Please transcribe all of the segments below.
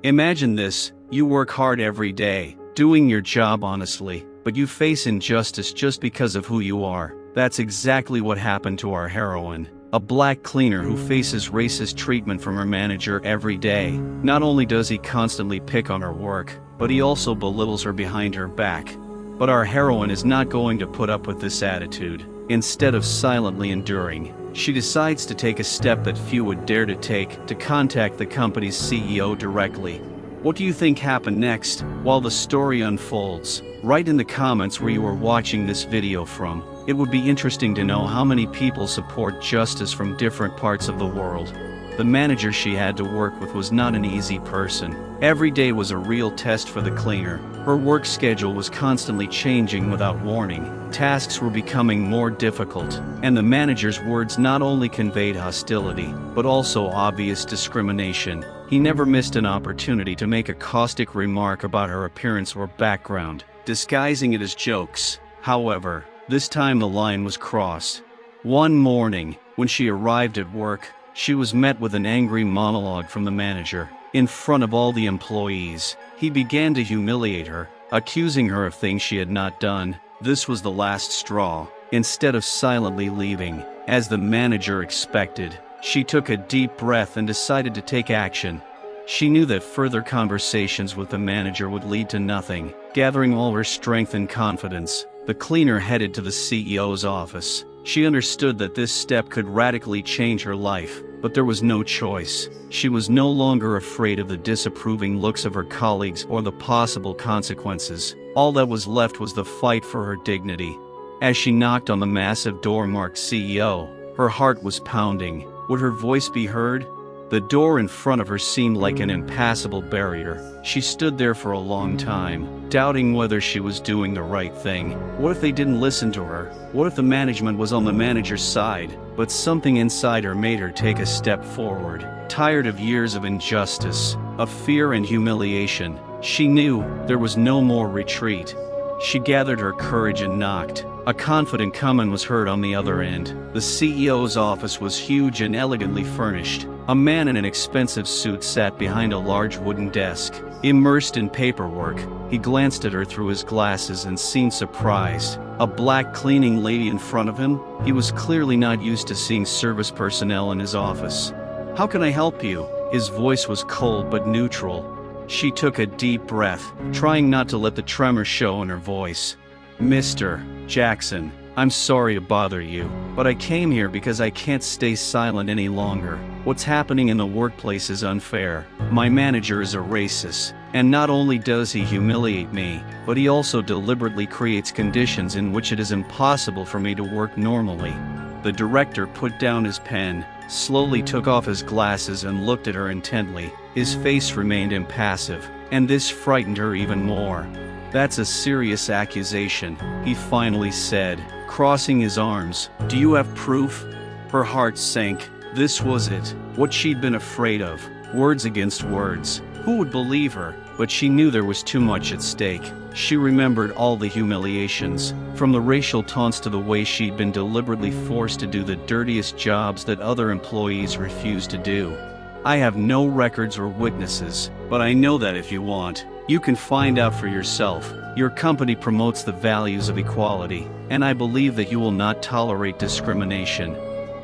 Imagine this: you work hard every day, doing your job honestly, but you face injustice just because of who you are. That's exactly what happened to our heroine. A black cleaner who faces racist treatment from her manager every day. Not only does he constantly pick on her work, but he also belittles her behind her back. But our heroine is not going to put up with this attitude. Instead of silently enduring, she decides to take a step that few would dare to take, to contact the company's CEO directly. What do you think happened next? While the story unfolds, write in the comments where you are watching this video from. It would be interesting to know how many people support justice from different parts of the world. The manager she had to work with was not an easy person. Every day was a real test for the cleaner. Her work schedule was constantly changing without warning. Tasks were becoming more difficult, and the manager's words not only conveyed hostility, but also obvious discrimination. He never missed an opportunity to make a caustic remark about her appearance or background, disguising it as jokes. However, this time the line was crossed. One morning, when she arrived at work, she was met with an angry monologue from the manager. In front of all the employees, he began to humiliate her, accusing her of things she had not done. This was the last straw. Instead of silently leaving, as the manager expected, she took a deep breath and decided to take action. She knew that further conversations with the manager would lead to nothing. Gathering all her strength and confidence, the cleaner headed to the CEO's office. She understood that this step could radically change her life, but there was no choice. She was no longer afraid of the disapproving looks of her colleagues or the possible consequences. All that was left was the fight for her dignity. As she knocked on the massive door marked CEO, her heart was pounding. Would her voice be heard? The door in front of her seemed like an impassable barrier. She stood there for a long time, doubting whether she was doing the right thing. What if they didn't listen to her? What if the management was on the manager's side? But something inside her made her take a step forward. Tired of years of injustice, of fear and humiliation, she knew there was no more retreat. She gathered her courage and knocked. A confident comment was heard on the other end. The CEO's office was huge and elegantly furnished. A man in an expensive suit sat behind a large wooden desk. Immersed in paperwork, he glanced at her through his glasses and seemed surprised. A black cleaning lady in front of him? He was clearly not used to seeing service personnel in his office. "How can I help you?" His voice was cold but neutral. She took a deep breath, trying not to let the tremor show in her voice. "Mr. Jackson, I'm sorry to bother you, but I came here because I can't stay silent any longer. What's happening in the workplace is unfair. My manager is a racist, and not only does he humiliate me, but he also deliberately creates conditions in which it is impossible for me to work normally." The director put down his pen, slowly took off his glasses and looked at her intently. His face remained impassive, and this frightened her even more. "That's a serious accusation," he finally said, crossing his arms. "Do you have proof?" Her heart sank. This was it, what she'd been afraid of. Words against words. Who would believe her? But she knew there was too much at stake. She remembered all the humiliations, from the racial taunts to the way she'd been deliberately forced to do the dirtiest jobs that other employees refused to do. "I have no records or witnesses, but I know that if you want, you can find out for yourself. Your company promotes the values of equality, and I believe that you will not tolerate discrimination."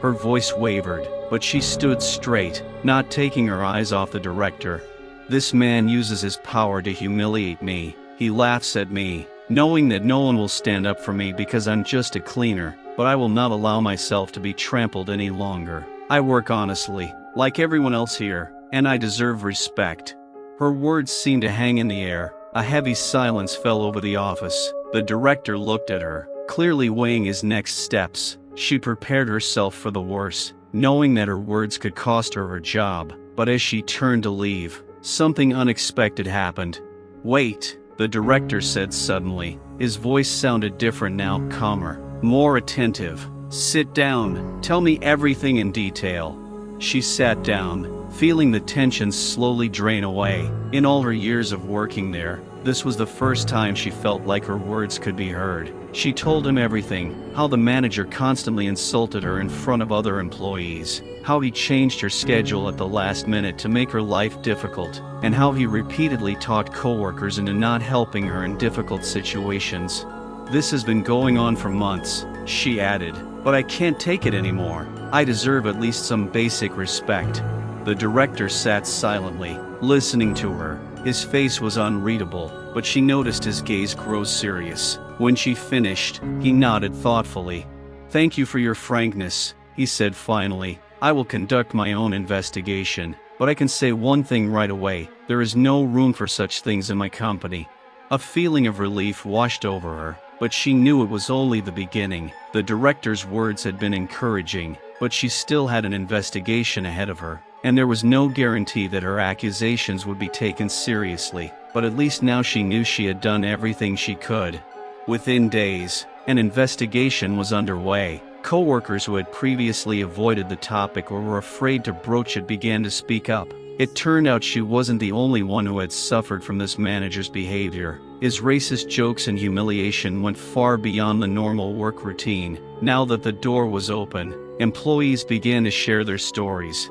Her voice wavered, but she stood straight, not taking her eyes off the director. "This man uses his power to humiliate me. He laughs at me, knowing that no one will stand up for me because I'm just a cleaner, but I will not allow myself to be trampled any longer. I work honestly, like everyone else here, and I deserve respect." Her words seemed to hang in the air. A heavy silence fell over the office. The director looked at her, clearly weighing his next steps. She prepared herself for the worst, knowing that her words could cost her her job. But as she turned to leave, something unexpected happened. "Wait," the director said suddenly. His voice sounded different now, calmer, more attentive. "Sit down. Tell me everything in detail." She sat down, feeling the tension slowly drain away. In all her years of working there, this was the first time she felt like her words could be heard. She told him everything: how the manager constantly insulted her in front of other employees, how he changed her schedule at the last minute to make her life difficult, and how he repeatedly talked coworkers into not helping her in difficult situations. "This has been going on for months," she added, "but I can't take it anymore. I deserve at least some basic respect." The director sat silently, listening to her. His face was unreadable, but she noticed his gaze grow serious. When she finished, he nodded thoughtfully. "Thank you for your frankness," he said finally. "I will conduct my own investigation, but I can say one thing right away: there is no room for such things in my company." A feeling of relief washed over her, but she knew it was only the beginning. The director's words had been encouraging, but she still had an investigation ahead of her, and there was no guarantee that her accusations would be taken seriously. But at least now she knew she had done everything she could. Within days, an investigation was underway. Coworkers who had previously avoided the topic or were afraid to broach it began to speak up. It turned out she wasn't the only one who had suffered from this manager's behavior. His racist jokes and humiliation went far beyond the normal work routine. Now that the door was open, employees began to share their stories.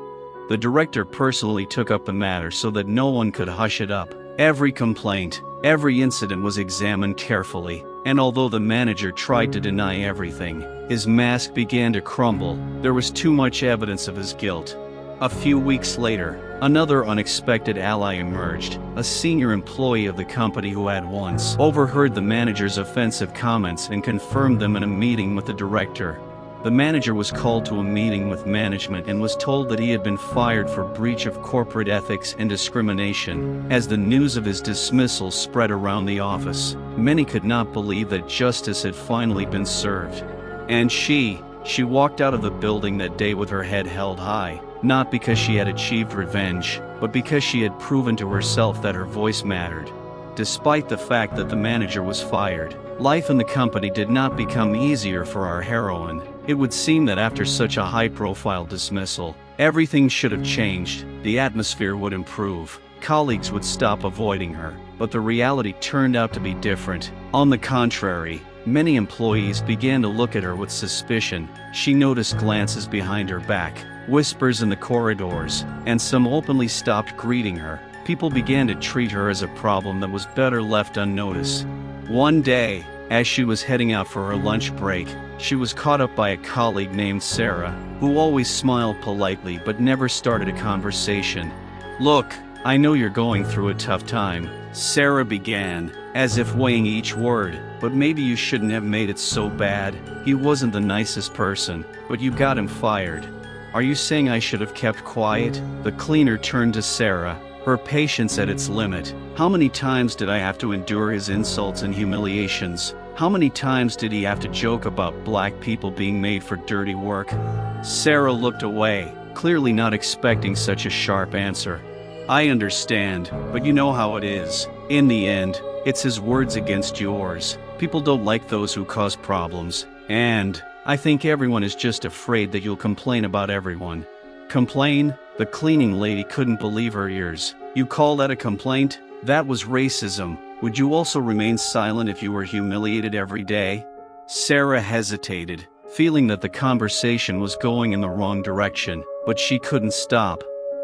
The director personally took up the matter so that no one could hush it up. Every complaint, every incident was examined carefully, and although the manager tried to deny everything, his mask began to crumble. There was too much evidence of his guilt. A few weeks later, another unexpected ally emerged, a senior employee of the company who had once overheard the manager's offensive comments and confirmed them in a meeting with the director. The manager was called to a meeting with management and was told that he had been fired for breach of corporate ethics and discrimination. As the news of his dismissal spread around the office, many could not believe that justice had finally been served. And she walked out of the building that day with her head held high, not because she had achieved revenge, but because she had proven to herself that her voice mattered. Despite the fact that the manager was fired, life in the company did not become easier for our heroine. It would seem that after such a high-profile dismissal, everything should have changed. The atmosphere would improve. Colleagues would stop avoiding her. But the reality turned out to be different. On the contrary, many employees began to look at her with suspicion. She noticed glances behind her back, whispers in the corridors, and some openly stopped greeting her. People began to treat her as a problem that was better left unnoticed. One day, as she was heading out for her lunch break, she was caught up by a colleague named Sarah, who always smiled politely but never started a conversation. "Look, I know you're going through a tough time," Sarah began, as if weighing each word, "but maybe you shouldn't have made it so bad. He wasn't the nicest person, but you got him fired. Are you saying I should have kept quiet?" The cleaner turned to Sarah, her patience at its limit. "How many times did I have to endure his insults and humiliations? How many times did he have to joke about black people being made for dirty work?" Sarah looked away, clearly not expecting such a sharp answer. "I understand, but you know how it is. In the end, it's his words against yours. People don't like those who cause problems, and I think everyone is just afraid that you'll complain about everyone." "Complain?" The cleaning lady couldn't believe her ears. "You call that a complaint? That was racism. Would you also remain silent if you were humiliated every day?" Sarah hesitated, feeling that the conversation was going in the wrong direction, but she couldn't stop.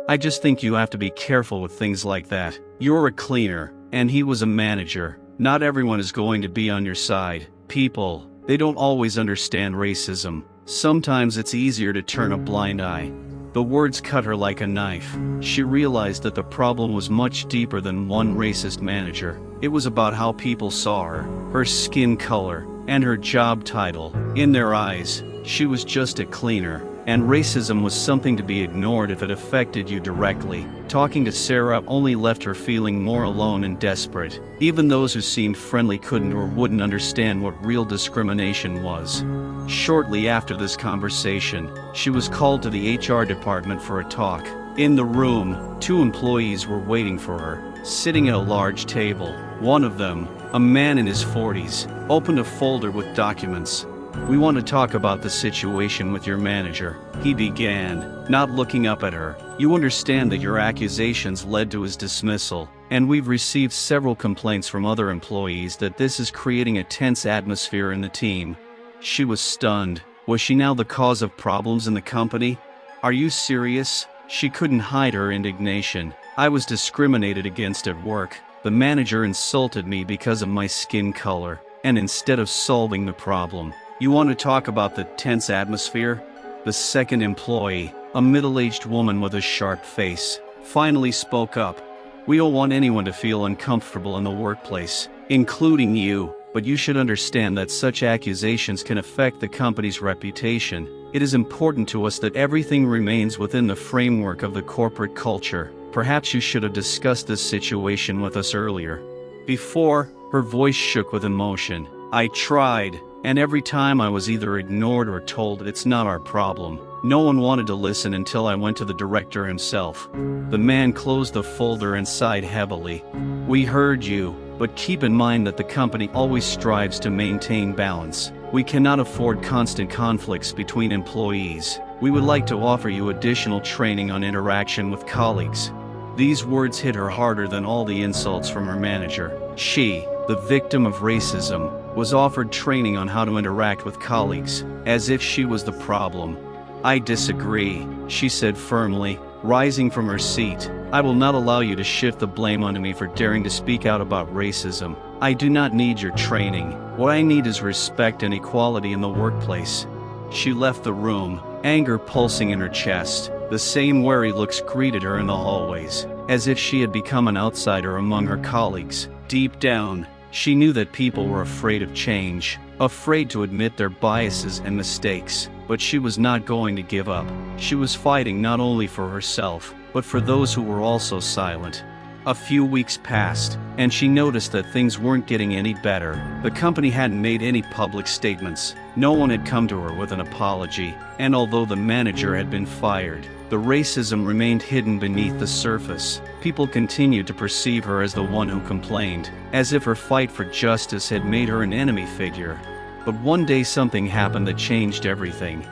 "I just think you have to be careful with things like that. You're a cleaner, and he was a manager. Not everyone is going to be on your side. People, they don't always understand racism. Sometimes it's easier to turn a blind eye." The words cut her like a knife. She realized that the problem was much deeper than one racist manager. It was about how people saw her, her skin color, and her job title. In their eyes, she was just a cleaner, and racism was something to be ignored if it affected you directly. Talking to Sarah only left her feeling more alone and desperate. Even those who seemed friendly couldn't or wouldn't understand what real discrimination was. Shortly after this conversation, she was called to the HR department for a talk. In the room, 2 employees were waiting for her, sitting at a large table. One of them, a man in his 40s, opened a folder with documents. We want to talk about the situation with your manager," he began, not looking up at her. "You understand that your accusations led to his dismissal, and we've received several complaints from other employees that this is creating a tense atmosphere in the team." She was stunned. Was she now the cause of problems in the company? "Are you serious?" She couldn't hide her indignation. "I was discriminated against at work. The manager insulted me because of my skin color, and instead of solving the problem, you want to talk about the tense atmosphere?" The second employee, a middle-aged woman with a sharp face, finally spoke up. "We don't want anyone to feel uncomfortable in the workplace, including you, but you should understand that such accusations can affect the company's reputation. It is important to us that everything remains within the framework of the corporate culture. Perhaps you should have discussed this situation with us earlier." Before, her voice shook with emotion. "I tried, and every time I was either ignored or told it's not our problem. No one wanted to listen until I went to the director himself." The man closed the folder and sighed heavily. "We heard you, but keep in mind that the company always strives to maintain balance. We cannot afford constant conflicts between employees. We would like to offer you additional training on interaction with colleagues." These words hit her harder than all the insults from her manager. She, the victim of racism, was offered training on how to interact with colleagues, as if she was the problem. "I disagree," she said firmly, rising from her seat. "I will not allow you to shift the blame onto me for daring to speak out about racism. I do not need your training. What I need is respect and equality in the workplace." She left the room, anger pulsing in her chest. The same wary looks greeted her in the hallways, as if she had become an outsider among her colleagues. Deep down, she knew that people were afraid of change, afraid to admit their biases and mistakes, but she was not going to give up. She was fighting not only for herself, but for those who were also silent. A few weeks passed, and she noticed that things weren't getting any better. The company hadn't made any public statements. No one had come to her with an apology, and although the manager had been fired, the racism remained hidden beneath the surface. People continued to perceive her as the one who complained, as if her fight for justice had made her an enemy figure. But one day something happened that changed everything.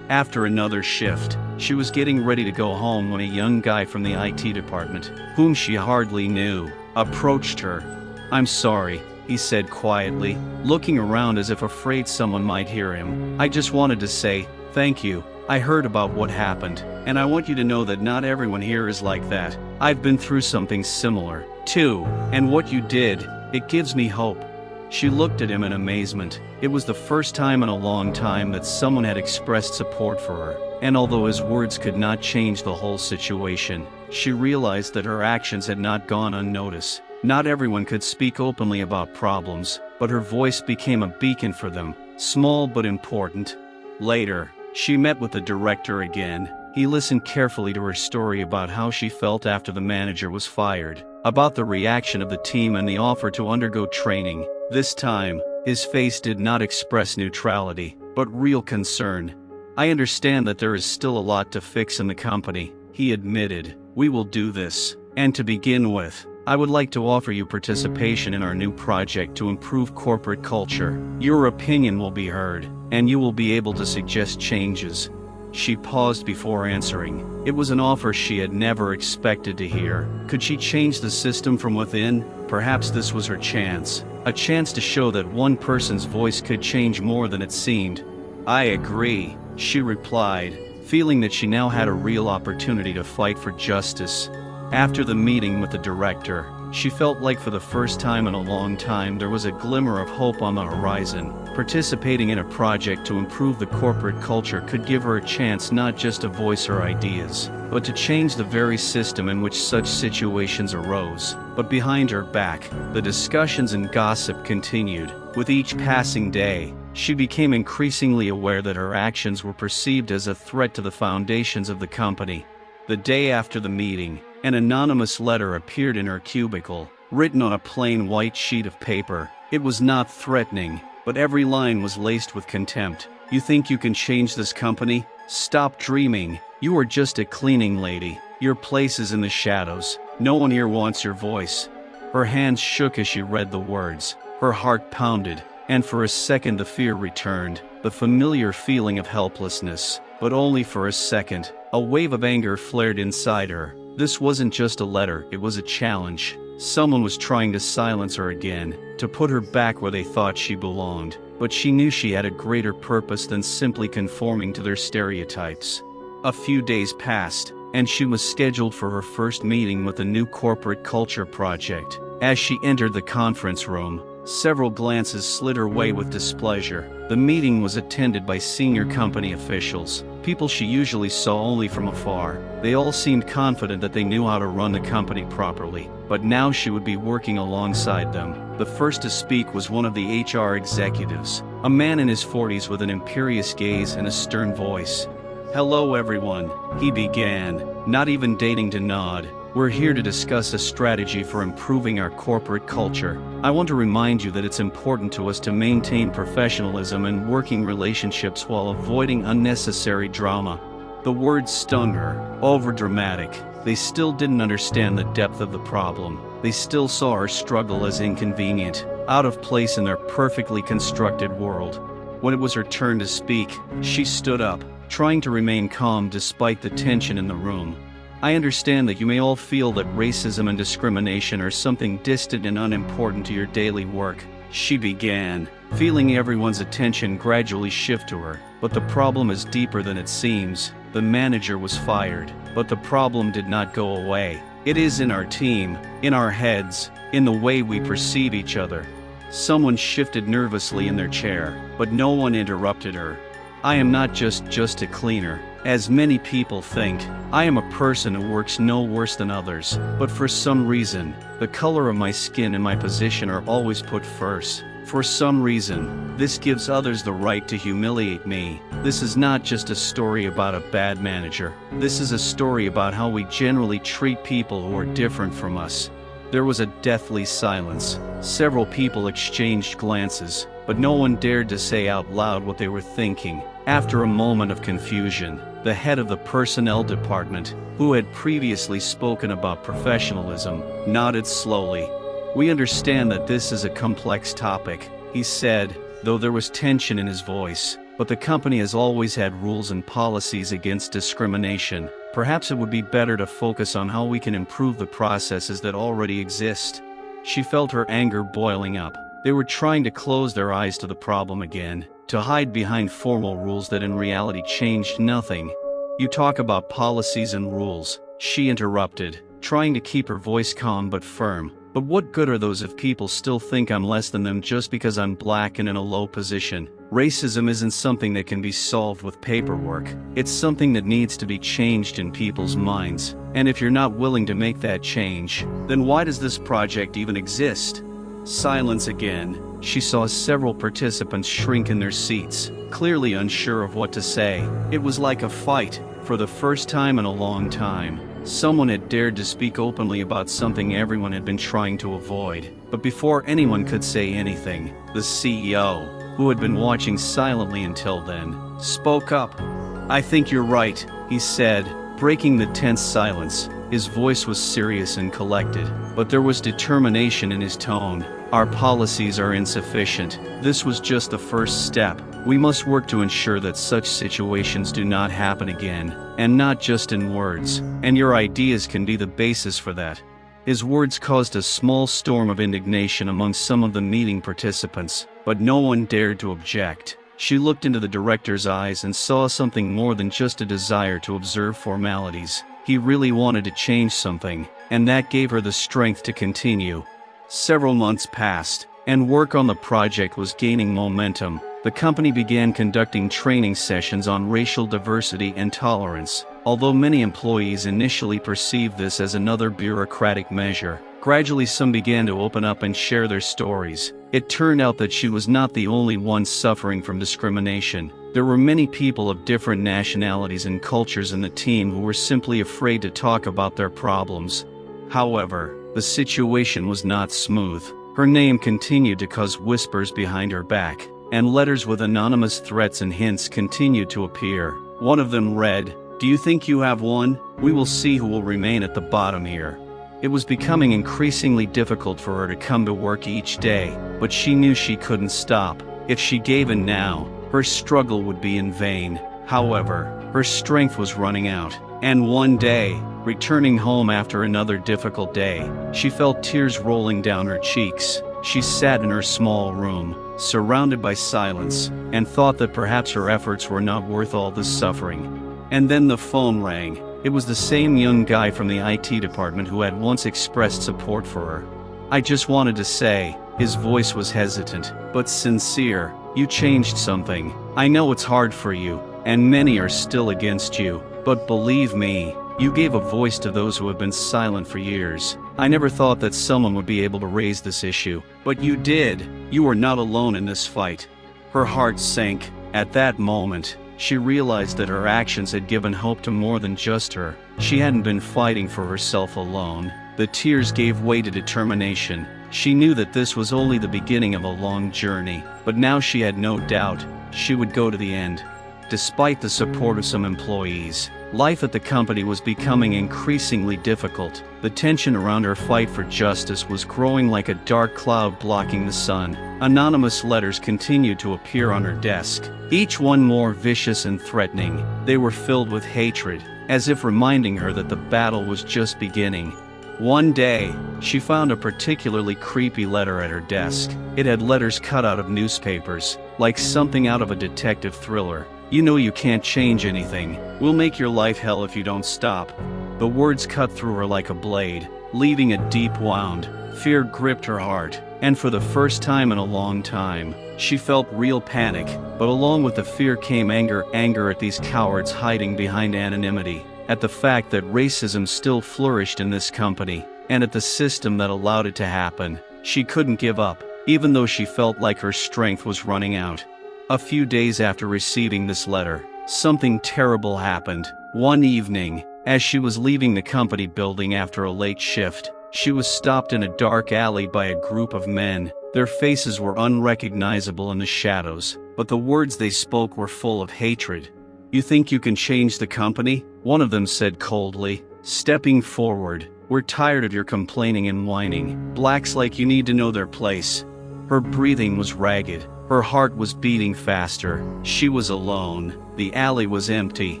After another shift, she was getting ready to go home when a young guy from the IT department, whom she hardly knew, approached her. "I'm sorry," he said quietly, looking around as if afraid someone might hear him. "I just wanted to say, thank you. I heard about what happened, and I want you to know that not everyone here is like that. I've been through something similar, too, and what you did, it gives me hope." She looked at him in amazement. It was the first time in a long time that someone had expressed support for her, and although his words could not change the whole situation, she realized that her actions had not gone unnoticed. Not everyone could speak openly about problems, but her voice became a beacon for them, small but important. Later, she met with the director again. He listened carefully to her story about how she felt after the manager was fired, about the reaction of the team and the offer to undergo training. This time, his face did not express neutrality, but real concern. "I understand that there is still a lot to fix in the company," he admitted. "We will do this. And to begin with, I would like to offer you participation in our new project to improve corporate culture. Your opinion will be heard, and you will be able to suggest changes." She paused before answering. It was an offer she had never expected to hear. Could she change the system from within? Perhaps this was her chance. A chance to show that one person's voice could change more than it seemed. "I agree," she replied, feeling that she now had a real opportunity to fight for justice. After the meeting with the director, she felt like for the first time in a long time there was a glimmer of hope on the horizon. Participating in a project to improve the corporate culture could give her a chance not just to voice her ideas, but to change the very system in which such situations arose. But behind her back, the discussions and gossip continued. With each passing day, she became increasingly aware that her actions were perceived as a threat to the foundations of the company. The day after the meeting, an anonymous letter appeared in her cubicle, written on a plain white sheet of paper. It was not threatening, but every line was laced with contempt. "You think you can change this company? Stop dreaming. You are just a cleaning lady. Your place is in the shadows. No one here wants your voice." Her hands shook as she read the words. Her heart pounded, and for a second the fear returned. the familiar feeling of helplessness, but only for a second. A wave of anger flared inside her. This wasn't just a letter, it was a challenge. Someone was trying to silence her again, to put her back where they thought she belonged, but she knew she had a greater purpose than simply conforming to their stereotypes. A few days passed, and she was scheduled for her first meeting with a new corporate culture project. As she entered the conference room, several glances slid her way with displeasure. The meeting was attended by senior company officials, people she usually saw only from afar. They all seemed confident that they knew how to run the company properly, but now she would be working alongside them. The first to speak was one of the HR executives, a man in his 40s with an imperious gaze and a stern voice. "Hello everyone," he began, not even deigning to nod. "We're here to discuss a strategy for improving our corporate culture. I want to remind you that it's important to us to maintain professionalism and working relationships while avoiding unnecessary drama." The words stung her, overdramatic. They still didn't understand the depth of the problem. They still saw her struggle as inconvenient, out of place in their perfectly constructed world. When it was her turn to speak, she stood up, trying to remain calm despite the tension in the room. "I understand that you may all feel that racism and discrimination are something distant and unimportant to your daily work," she began, feeling everyone's attention gradually shift to her. "But the problem is deeper than it seems." The manager was fired, but the problem did not go away. "It is in our team, in our heads, in the way we perceive each other." Someone shifted nervously in their chair, but no one interrupted her. "I am not just a cleaner, as many people think. I am a person who works no worse than others, but for some reason, the color of my skin and my position are always put first. For some reason, this gives others the right to humiliate me. This is not just a story about a bad manager. This is a story about how we generally treat people who are different from us." There was a deathly silence. Several people exchanged glances, but no one dared to say out loud what they were thinking. After a moment of confusion, the head of the personnel department, who had previously spoken about professionalism, nodded slowly. "We understand that this is a complex topic," he said, though there was tension in his voice. "But the company has always had rules and policies against discrimination. Perhaps it would be better to focus on how we can improve the processes that already exist." She felt her anger boiling up. They were trying to close their eyes to the problem again, to hide behind formal rules that in reality changed nothing. "You talk about policies and rules," she interrupted, trying to keep her voice calm but firm. "But what good are those if people still think I'm less than them just because I'm black and in a low position? Racism isn't something that can be solved with paperwork. It's something that needs to be changed in people's minds. And if you're not willing to make that change, then why does this project even exist?" Silence again. She saw several participants shrink in their seats, clearly unsure of what to say. It was like a fight. For the first time in a long time, someone had dared to speak openly about something everyone had been trying to avoid. But before anyone could say anything, the CEO, who had been watching silently until then, spoke up. "I think you're right," he said, breaking the tense silence. His voice was serious and collected, but there was determination in his tone. "Our policies are insufficient. This was just the first step. We must work to ensure that such situations do not happen again, and not just in words. And your ideas can be the basis for that." His words caused a small storm of indignation among some of the meeting participants, but no one dared to object. She looked into the director's eyes and saw something more than just a desire to observe formalities. He really wanted to change something, and that gave her the strength to continue. Several months passed, and work on the project was gaining momentum. The company began conducting training sessions on racial diversity and tolerance. Although many employees initially perceived this as another bureaucratic measure, gradually some began to open up and share their stories. It turned out that she was not the only one suffering from discrimination. There were many people of different nationalities and cultures in the team who were simply afraid to talk about their problems. However, the situation was not smooth. Her name continued to cause whispers behind her back, and letters with anonymous threats and hints continued to appear. One of them read, "Do you think you have one? We will see who will remain at the bottom here." It was becoming increasingly difficult for her to come to work each day, but she knew she couldn't stop. If she gave in now, her struggle would be in vain. However, her strength was running out, and one day, returning home after another difficult day, she felt tears rolling down her cheeks. She sat in her small room, surrounded by silence, and thought that perhaps her efforts were not worth all this suffering. And then the phone rang. It was the same young guy from the IT department who had once expressed support for her. "I just wanted to say," his voice was hesitant, but sincere, "you changed something. I know it's hard for you, and many are still against you, but believe me, you gave a voice to those who have been silent for years. I never thought that someone would be able to raise this issue, but you did. You are not alone in this fight." Her heart sank. At that moment, she realized that her actions had given hope to more than just her. She hadn't been fighting for herself alone. The tears gave way to determination. She knew that this was only the beginning of a long journey, but now she had no doubt she would go to the end. Despite the support of some employees, life at the company was becoming increasingly difficult. The tension around her fight for justice was growing like a dark cloud blocking the sun. Anonymous letters continued to appear on her desk, each one more vicious and threatening. They were filled with hatred, as if reminding her that the battle was just beginning. One day, she found a particularly creepy letter at her desk. It had letters cut out of newspapers, like something out of a detective thriller. "You know you can't change anything. We'll make your life hell if you don't stop." The words cut through her like a blade, leaving a deep wound. Fear gripped her heart, and for the first time in a long time, she felt real panic. But along with the fear came anger at these cowards hiding behind anonymity, at the fact that racism still flourished in this company, and at the system that allowed it to happen. She couldn't give up, even though she felt like her strength was running out. A few days after receiving this letter, something terrible happened. One evening, as she was leaving the company building after a late shift, she was stopped in a dark alley by a group of men. Their faces were unrecognizable in the shadows, but the words they spoke were full of hatred. "You think you can change the company?" one of them said coldly, stepping forward. "We're tired of your complaining and whining. Blacks like you need to know their place." Her breathing was ragged. Her heart was beating faster. She was alone. The alley was empty,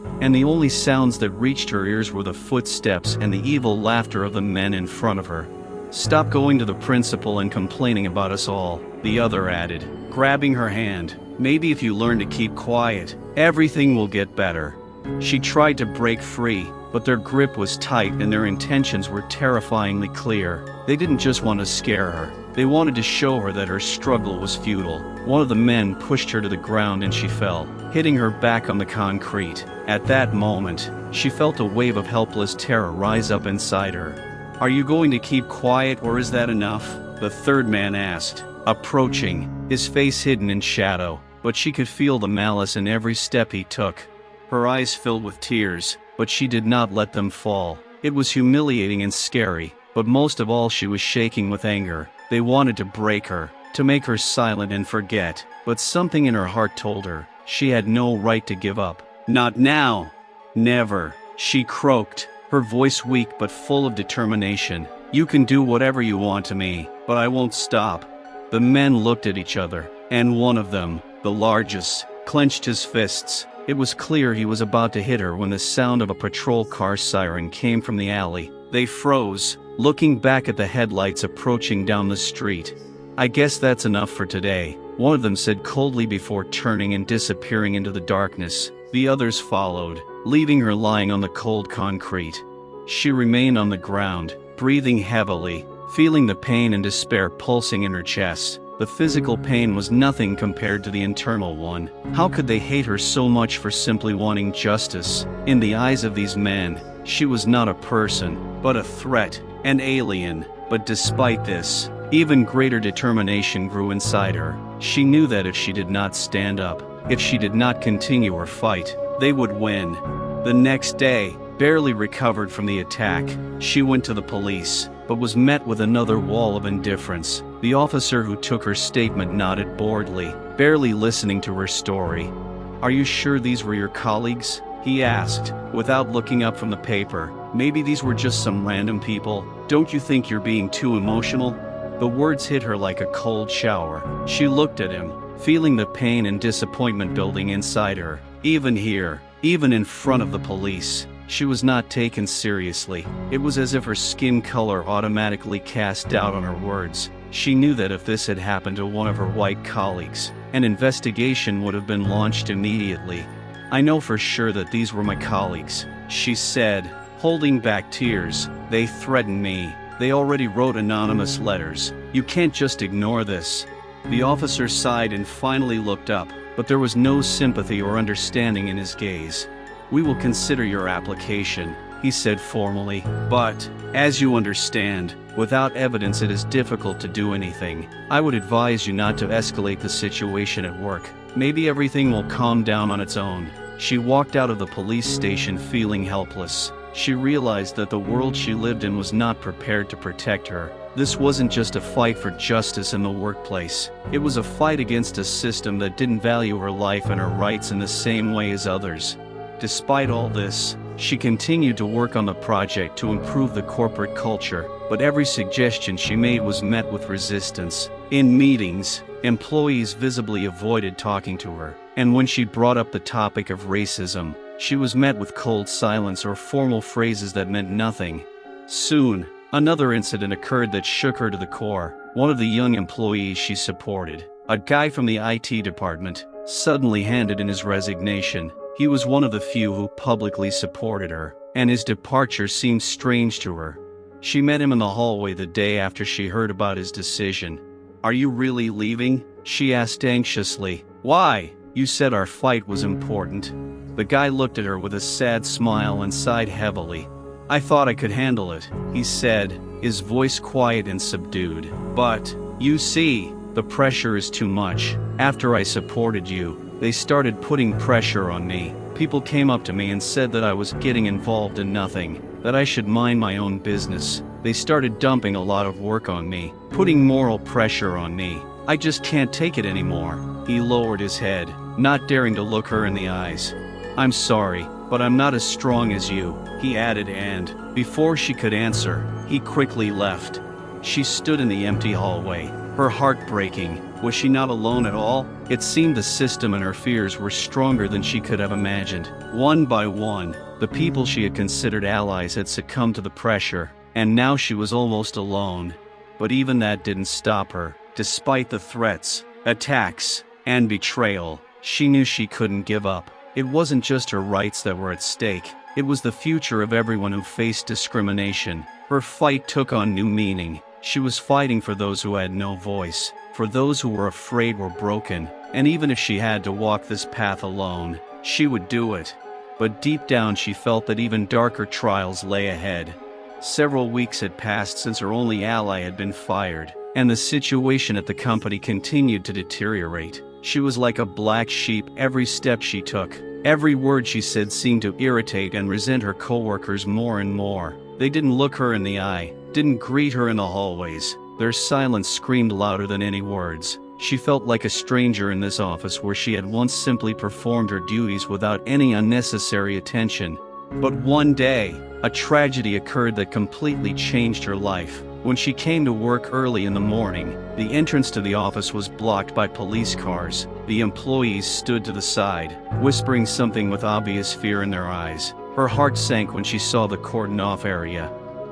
and the only sounds that reached her ears were the footsteps and the evil laughter of the men in front of her. "Stop going to the principal and complaining about us all," the other added, grabbing her hand. "Maybe if you learn to keep quiet, everything will get better." She tried to break free, but their grip was tight and their intentions were terrifyingly clear. They didn't just want to scare her. They wanted to show her that her struggle was futile. One of the men pushed her to the ground and she fell, hitting her back on the concrete. At that moment, she felt a wave of helpless terror rise up inside her. "Are you going to keep quiet or is that enough?" the third man asked, approaching, his face hidden in shadow, but she could feel the malice in every step he took. Her eyes filled with tears, but she did not let them fall. It was humiliating and scary, but most of all she was shaking with anger. They wanted to break her, to make her silent and forget, but something in her heart told her she had no right to give up. "Not now. Never," she croaked, her voice weak but full of determination. "You can do whatever you want to me, but I won't stop." The men looked at each other, and one of them, the largest, clenched his fists. It was clear he was about to hit her when the sound of a patrol car siren came from the alley. They froze, looking back at the headlights approaching down the street. "I guess that's enough for today," one of them said coldly before turning and disappearing into the darkness. The others followed, leaving her lying on the cold concrete. She remained on the ground, breathing heavily, feeling the pain and despair pulsing in her chest. The physical pain was nothing compared to the internal one. How could they hate her so much for simply wanting justice? In the eyes of these men, she was not a person, but a threat, an alien. But despite this, even greater determination grew inside her. She knew that if she did not stand up, if she did not continue her fight, they would win. The next day, barely recovered from the attack, she went to the police, but was met with another wall of indifference. The officer who took her statement nodded boredly, barely listening to her story. "Are you sure these were your colleagues?" he asked, without looking up from the paper. "Maybe these were just some random people. Don't you think you're being too emotional?" The words hit her like a cold shower. She looked at him, feeling the pain and disappointment building inside her. Even here, even in front of the police, she was not taken seriously. It was as if her skin color automatically cast doubt on her words. She knew that if this had happened to one of her white colleagues, an investigation would have been launched immediately. "I know for sure that these were my colleagues," she said, holding back tears. "They threatened me. They already wrote anonymous letters. You can't just ignore this." The officer sighed and finally looked up, but there was no sympathy or understanding in his gaze. "We will consider your application," he said formally, "but, as you understand, without evidence it is difficult to do anything. I would advise you not to escalate the situation at work. Maybe everything will calm down on its own." She walked out of the police station feeling helpless. She realized that the world she lived in was not prepared to protect her. This wasn't just a fight for justice in the workplace. It was a fight against a system that didn't value her life and her rights in the same way as others. Despite all this, she continued to work on the project to improve the corporate culture, but every suggestion she made was met with resistance. In meetings, employees visibly avoided talking to her, and when she brought up the topic of racism, she was met with cold silence or formal phrases that meant nothing. Soon, another incident occurred that shook her to the core. One of the young employees she supported, a guy from the IT department, suddenly handed in his resignation. He was one of the few who publicly supported her, and his departure seemed strange to her. She met him in the hallway the day after she heard about his decision. "Are you really leaving?" she asked anxiously. "Why? You said our fight was important." The guy looked at her with a sad smile and sighed heavily. "I thought I could handle it," he said, his voice quiet and subdued. "But, you see, the pressure is too much. After I supported you, they started putting pressure on me. People came up to me and said that I was getting involved in nothing, that I should mind my own business. They started dumping a lot of work on me, putting moral pressure on me. I just can't take it anymore." He lowered his head, not daring to look her in the eyes. "I'm sorry, but I'm not as strong as you," he added, and, before she could answer, he quickly left. She stood in the empty hallway, her heart breaking. Was she not alone at all? It seemed the system and her fears were stronger than she could have imagined. One by one, the people she had considered allies had succumbed to the pressure, and now she was almost alone. But even that didn't stop her. Despite the threats, attacks, and betrayal, she knew she couldn't give up. It wasn't just her rights that were at stake. It was the future of everyone who faced discrimination. Her fight took on new meaning. She was fighting for those who had no voice, for those who were afraid or broken, and even if she had to walk this path alone, she would do it. But deep down she felt that even darker trials lay ahead. Several weeks had passed since her only ally had been fired, and the situation at the company continued to deteriorate. She was like a black sheep every step she took. Every word she said seemed to irritate and resent her coworkers more and more. They didn't look her in the eye, didn't greet her in the hallways. Their silence screamed louder than any words. She felt like a stranger in this office where she had once simply performed her duties without any unnecessary attention. But one day, a tragedy occurred that completely changed her life. When she came to work early in the morning, the entrance to the office was blocked by police cars. The employees stood to the side, whispering something with obvious fear in their eyes. Her heart sank when she saw the cordoned-off area.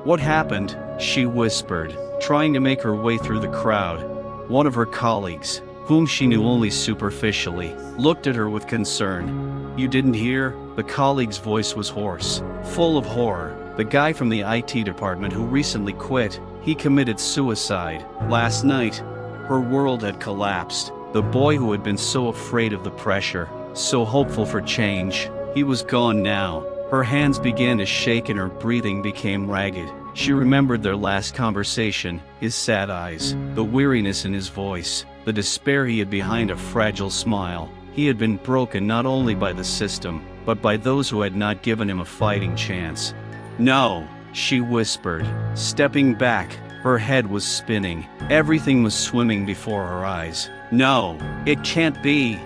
"What happened?" she whispered, trying to make her way through the crowd. One of her colleagues, whom she knew only superficially, looked at her with concern. "You didn't hear?" The colleague's voice was hoarse, full of horror. "The guy from the IT department who recently quit, he committed suicide last night." Her world had collapsed. The boy who had been so afraid of the pressure, so hopeful for change, he was gone now. Her hands began to shake and her breathing became ragged. She remembered their last conversation, his sad eyes, the weariness in his voice, the despair he had behind a fragile smile. He had been broken not only by the system, but by those who had not given him a fighting chance. "No," she whispered, stepping back. Her head was spinning. Everything was swimming before her eyes. "No, it can't be."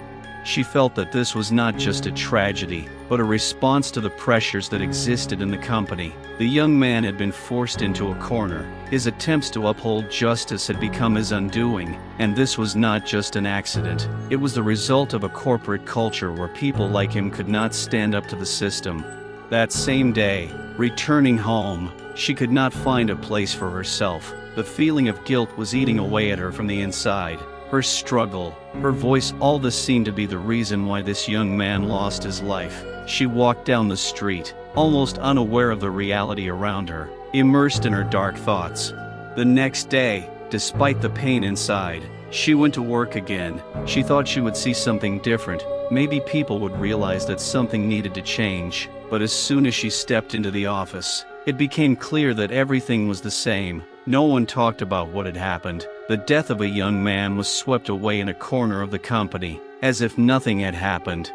She felt that this was not just a tragedy, but a response to the pressures that existed in the company. The young man had been forced into a corner. His attempts to uphold justice had become his undoing, and this was not just an accident. It was the result of a corporate culture where people like him could not stand up to the system. That same day, returning home, she could not find a place for herself. The feeling of guilt was eating away at her from the inside. Her struggle, her voice, all this seemed to be the reason why this young man lost his life. She walked down the street, almost unaware of the reality around her, immersed in her dark thoughts. The next day, despite the pain inside, she went to work again. She thought she would see something different. Maybe people would realize that something needed to change. But as soon as she stepped into the office, it became clear that everything was the same. No one talked about what had happened. The death of a young man was swept away in a corner of the company, as if nothing had happened.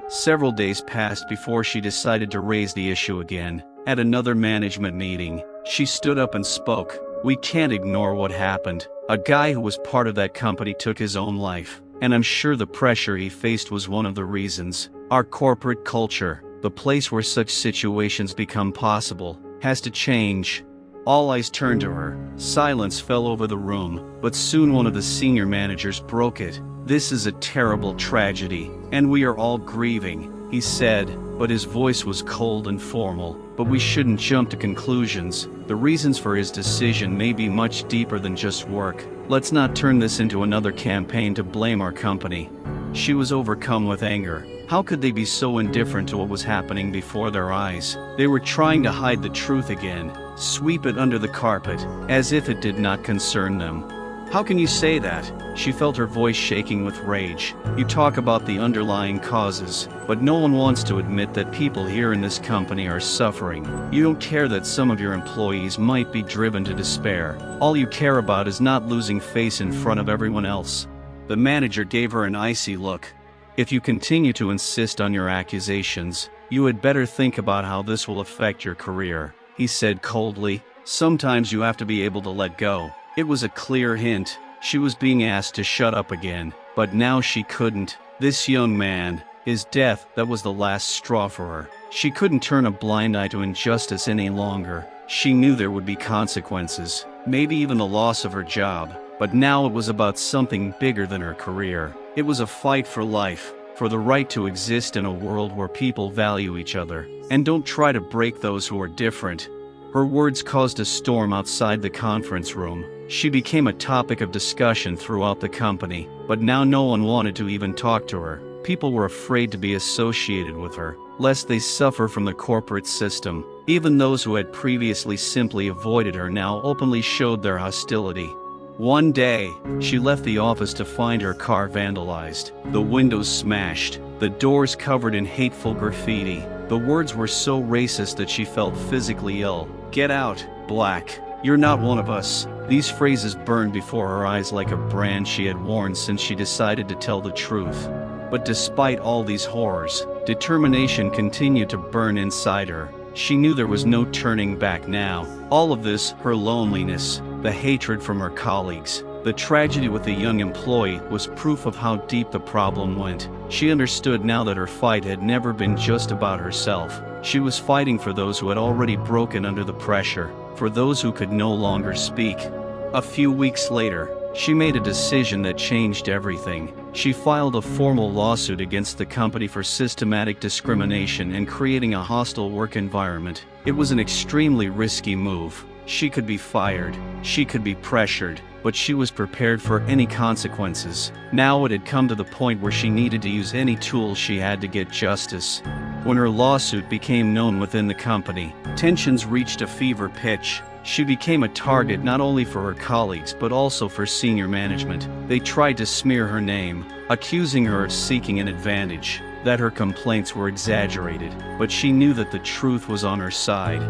Several days passed before she decided to raise the issue again. At another management meeting, she stood up and spoke. "We can't ignore what happened. A guy who was part of that company took his own life, and I'm sure the pressure he faced was one of the reasons. Our corporate culture, the place where such situations become possible, has to change." All eyes turned to her. Silence fell over the room, but soon one of the senior managers broke it. "This is a terrible tragedy, and we are all grieving," he said, but his voice was cold and formal. "But we shouldn't jump to conclusions. The reasons for his decision may be much deeper than just work. Let's not turn this into another campaign to blame our company." She was overcome with anger. How could they be so indifferent to what was happening before their eyes? They were trying to hide the truth again, sweep it under the carpet, as if it did not concern them. "How can you say that?" She felt her voice shaking with rage. "You talk about the underlying causes, but no one wants to admit that people here in this company are suffering. You don't care that some of your employees might be driven to despair. All you care about is not losing face in front of everyone else." The manager gave her an icy look. "If you continue to insist on your accusations, you had better think about how this will affect your career," he said coldly. "Sometimes you have to be able to let go." It was a clear hint. She was being asked to shut up again, but now she couldn't. This young man, his death, that was the last straw for her. She couldn't turn a blind eye to injustice any longer. She knew there would be consequences, maybe even the loss of her job, but now it was about something bigger than her career. It was a fight for life, for the right to exist in a world where people value each other, and don't try to break those who are different. Her words caused a storm outside the conference room. She became a topic of discussion throughout the company, but now no one wanted to even talk to her. People were afraid to be associated with her, lest they suffer from the corporate system. Even those who had previously simply avoided her now openly showed their hostility. One day, she left the office to find her car vandalized, the windows smashed, the doors covered in hateful graffiti. The words were so racist that she felt physically ill. "Get out, black. You're not one of us." These phrases burned before her eyes like a brand she had worn since she decided to tell the truth. But despite all these horrors, determination continued to burn inside her. She knew there was no turning back now. All of this, her loneliness, the hatred from her colleagues, the tragedy with the young employee, was proof of how deep the problem went. She understood now that her fight had never been just about herself. She was fighting for those who had already broken under the pressure, for those who could no longer speak. A few weeks later, she made a decision that changed everything. She filed a formal lawsuit against the company for systematic discrimination and creating a hostile work environment. It was an extremely risky move. She could be fired, she could be pressured, but she was prepared for any consequences. Now it had come to the point where she needed to use any tools she had to get justice. When her lawsuit became known within the company, tensions reached a fever pitch. She became a target not only for her colleagues but also for senior management. They tried to smear her name, accusing her of seeking an advantage, that her complaints were exaggerated, but she knew that the truth was on her side.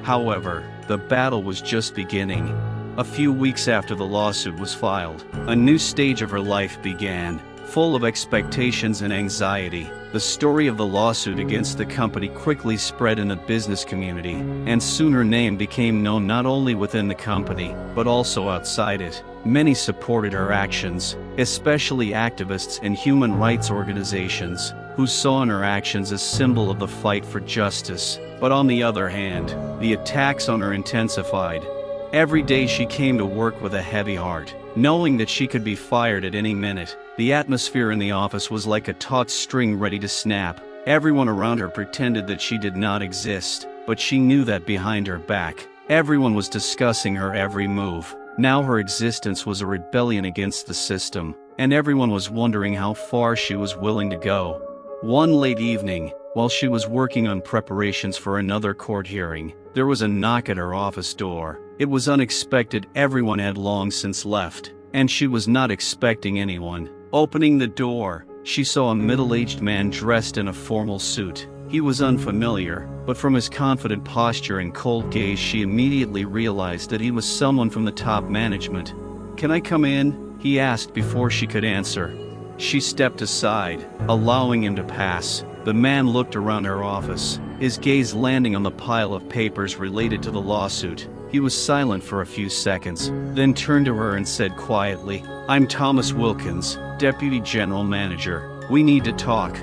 However, the battle was just beginning. A few weeks after the lawsuit was filed, a new stage of her life began, full of expectations and anxiety. The story of the lawsuit against the company quickly spread in the business community, and soon her name became known not only within the company, but also outside it. Many supported her actions, especially activists and human rights organizations, who saw in her actions a symbol of the fight for justice. But on the other hand, the attacks on her intensified. Every day she came to work with a heavy heart, knowing that she could be fired at any minute. The atmosphere in the office was like a taut string ready to snap. Everyone around her pretended that she did not exist, but she knew that behind her back, everyone was discussing her every move. Now her existence was a rebellion against the system, and everyone was wondering how far she was willing to go. One late evening, while she was working on preparations for another court hearing, there was a knock at her office door. It was unexpected. Everyone had long since left, and she was not expecting anyone. Opening the door, she saw a middle-aged man dressed in a formal suit. He was unfamiliar, but from his confident posture and cold gaze she immediately realized that he was someone from the top management. "Can I come in?" he asked before she could answer. She stepped aside, allowing him to pass. The man looked around her office, his gaze landing on the pile of papers related to the lawsuit. He was silent for a few seconds, then turned to her and said quietly, "I'm Thomas Wilkins, Deputy General Manager. We need to talk."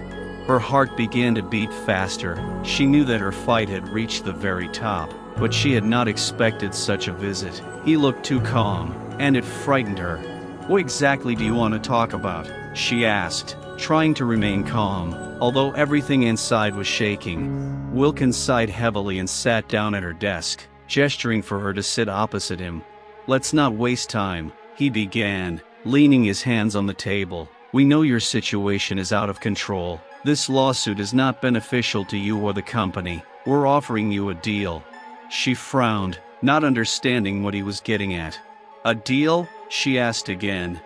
Her heart began to beat faster. She knew that her fight had reached the very top, but she had not expected such a visit. He looked too calm, and it frightened her. "What exactly do you want to talk about?" she asked, trying to remain calm, although everything inside was shaking. Wilkins sighed heavily and sat down at her desk, gesturing for her to sit opposite him. "Let's not waste time," he began, leaning his hands on the table. "We know your situation is out of control. This lawsuit is not beneficial to you or the company. We're offering you a deal." She frowned, not understanding what he was getting at. "A deal?" she asked again.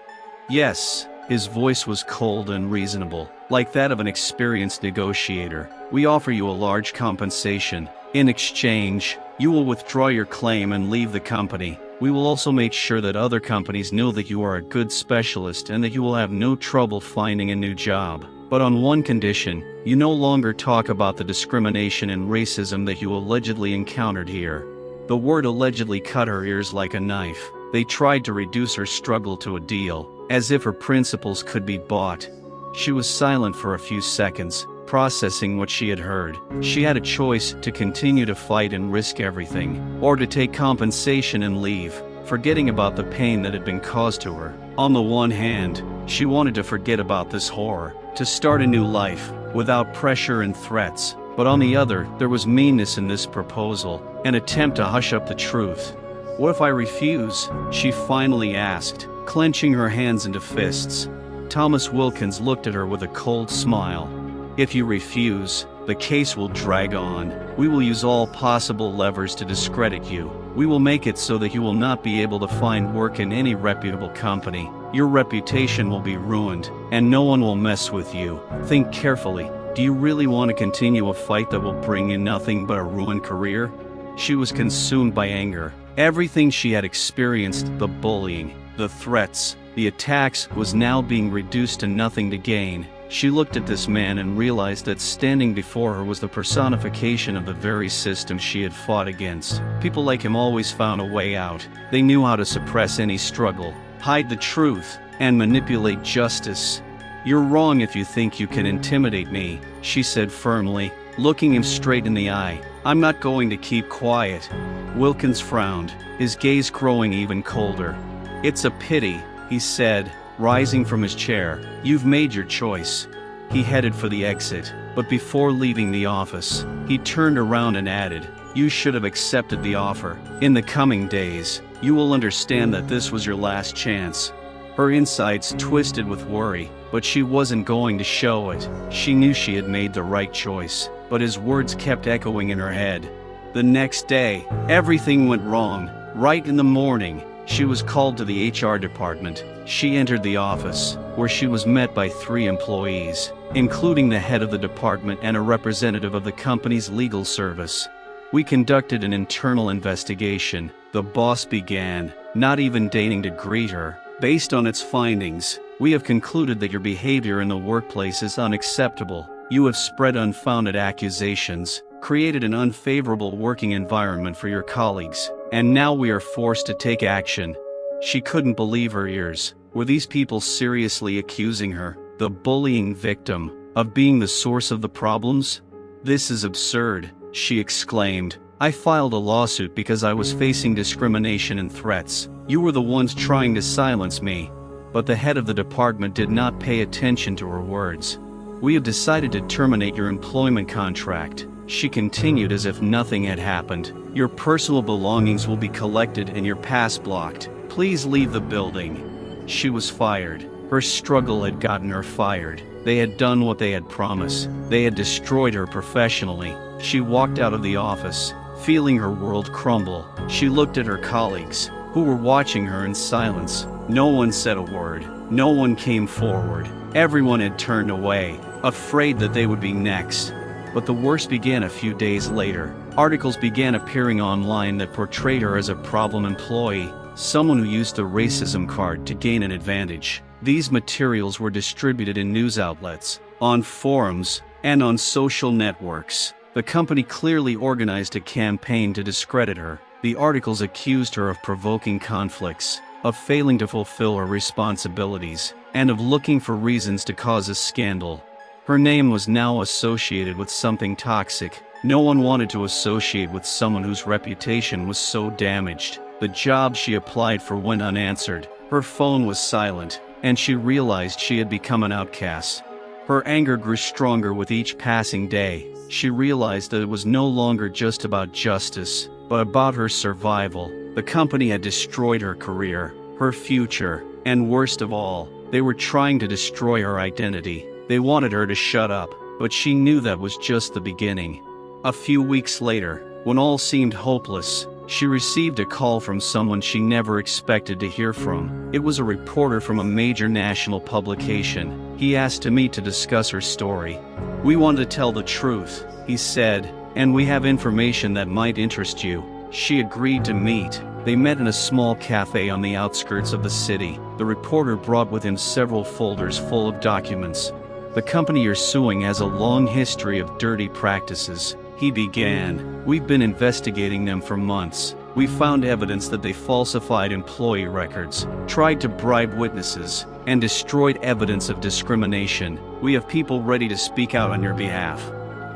"Yes." His voice was cold and reasonable, like that of an experienced negotiator. "We offer you a large compensation. In exchange, you will withdraw your claim and leave the company. We will also make sure that other companies know that you are a good specialist and that you will have no trouble finding a new job. But on one condition, you no longer talk about the discrimination and racism that you allegedly encountered here." The word allegedly cut her ears like a knife. They tried to reduce her struggle to a deal, as if her principles could be bought. She was silent for a few seconds, processing what she had heard. She had a choice: to continue to fight and risk everything, or to take compensation and leave, forgetting about the pain that had been caused to her. On the one hand, she wanted to forget about this horror, to start a new life, without pressure and threats. But on the other, there was meanness in this proposal, an attempt to hush up the truth. "What if I refuse?" she finally asked, clenching her hands into fists. Thomas Wilkins looked at her with a cold smile. "If you refuse, the case will drag on. We will use all possible levers to discredit you. We will make it so that you will not be able to find work in any reputable company. Your reputation will be ruined, and no one will mess with you. Think carefully. Do you really want to continue a fight that will bring you nothing but a ruined career?" She was consumed by anger. Everything she had experienced, the bullying, the threats, the attacks, was now being reduced to nothing to gain. She looked at this man and realized that standing before her was the personification of the very system she had fought against. People like him always found a way out. They knew how to suppress any struggle, hide the truth, and manipulate justice. "You're wrong if you think you can intimidate me," she said firmly, looking him straight in the eye. "I'm not going to keep quiet." Wilkins frowned, his gaze growing even colder. "It's a pity," he said, rising from his chair. "You've made your choice." He headed for the exit, but before leaving the office, he turned around and added, "You should have accepted the offer. In the coming days, you will understand that this was your last chance." Her insides twisted with worry, but she wasn't going to show it. She knew she had made the right choice, but his words kept echoing in her head. The next day, everything went wrong. Right in the morning, she was called to the HR department. She entered the office, where she was met by 3 employees, including the head of the department and a representative of the company's legal service. "We conducted an internal investigation," the boss began, not even deigning to greet her. "Based on its findings, we have concluded that your behavior in the workplace is unacceptable. You have spread unfounded accusations, created an unfavorable working environment for your colleagues, and now we are forced to take action." She couldn't believe her ears. Were these people seriously accusing her, the bullying victim, of being the source of the problems? "This is absurd," she exclaimed. "I filed a lawsuit because I was facing discrimination and threats. You were the ones trying to silence me." But the head of the department did not pay attention to her words. "We have decided to terminate your employment contract," she continued as if nothing had happened. "Your personal belongings will be collected and your pass blocked. Please leave the building." She was fired. Her struggle had gotten her fired. They had done what they had promised. They had destroyed her professionally. She walked out of the office, feeling her world crumble. She looked at her colleagues, who were watching her in silence. No one said a word. No one came forward. Everyone had turned away, afraid that they would be next. But the worst began a few days later. Articles began appearing online that portrayed her as a problem employee, someone who used the racism card to gain an advantage. These materials were distributed in news outlets, on forums, and on social networks. The company clearly organized a campaign to discredit her. The articles accused her of provoking conflicts, of failing to fulfill her responsibilities, and of looking for reasons to cause a scandal. Her name was now associated with something toxic. No one wanted to associate with someone whose reputation was so damaged. The job she applied for went unanswered. Her phone was silent, and she realized she had become an outcast. Her anger grew stronger with each passing day. She realized that it was no longer just about justice, but about her survival. The company had destroyed her career, her future, and worst of all, they were trying to destroy her identity. They wanted her to shut up, but she knew that was just the beginning. A few weeks later, when all seemed hopeless, she received a call from someone she never expected to hear from. It was a reporter from a major national publication. He asked to meet to discuss her story. "We want to tell the truth," he said, "and we have information that might interest you." She agreed to meet. They met in a small cafe on the outskirts of the city. The reporter brought with him several folders full of documents. "The company you're suing has a long history of dirty practices," he began. "We've been investigating them for months. We found evidence that they falsified employee records, tried to bribe witnesses, and destroyed evidence of discrimination. We have people ready to speak out on your behalf."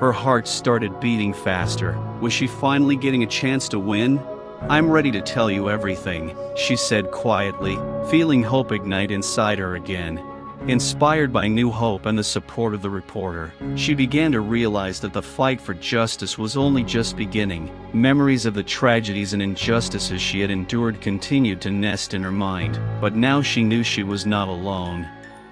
Her heart started beating faster. Was she finally getting a chance to win? "I'm ready to tell you everything," she said quietly, feeling hope ignite inside her again. Inspired by new hope and the support of the reporter, she began to realize that the fight for justice was only just beginning. Memories of the tragedies and injustices she had endured continued to nest in her mind, but now she knew she was not alone.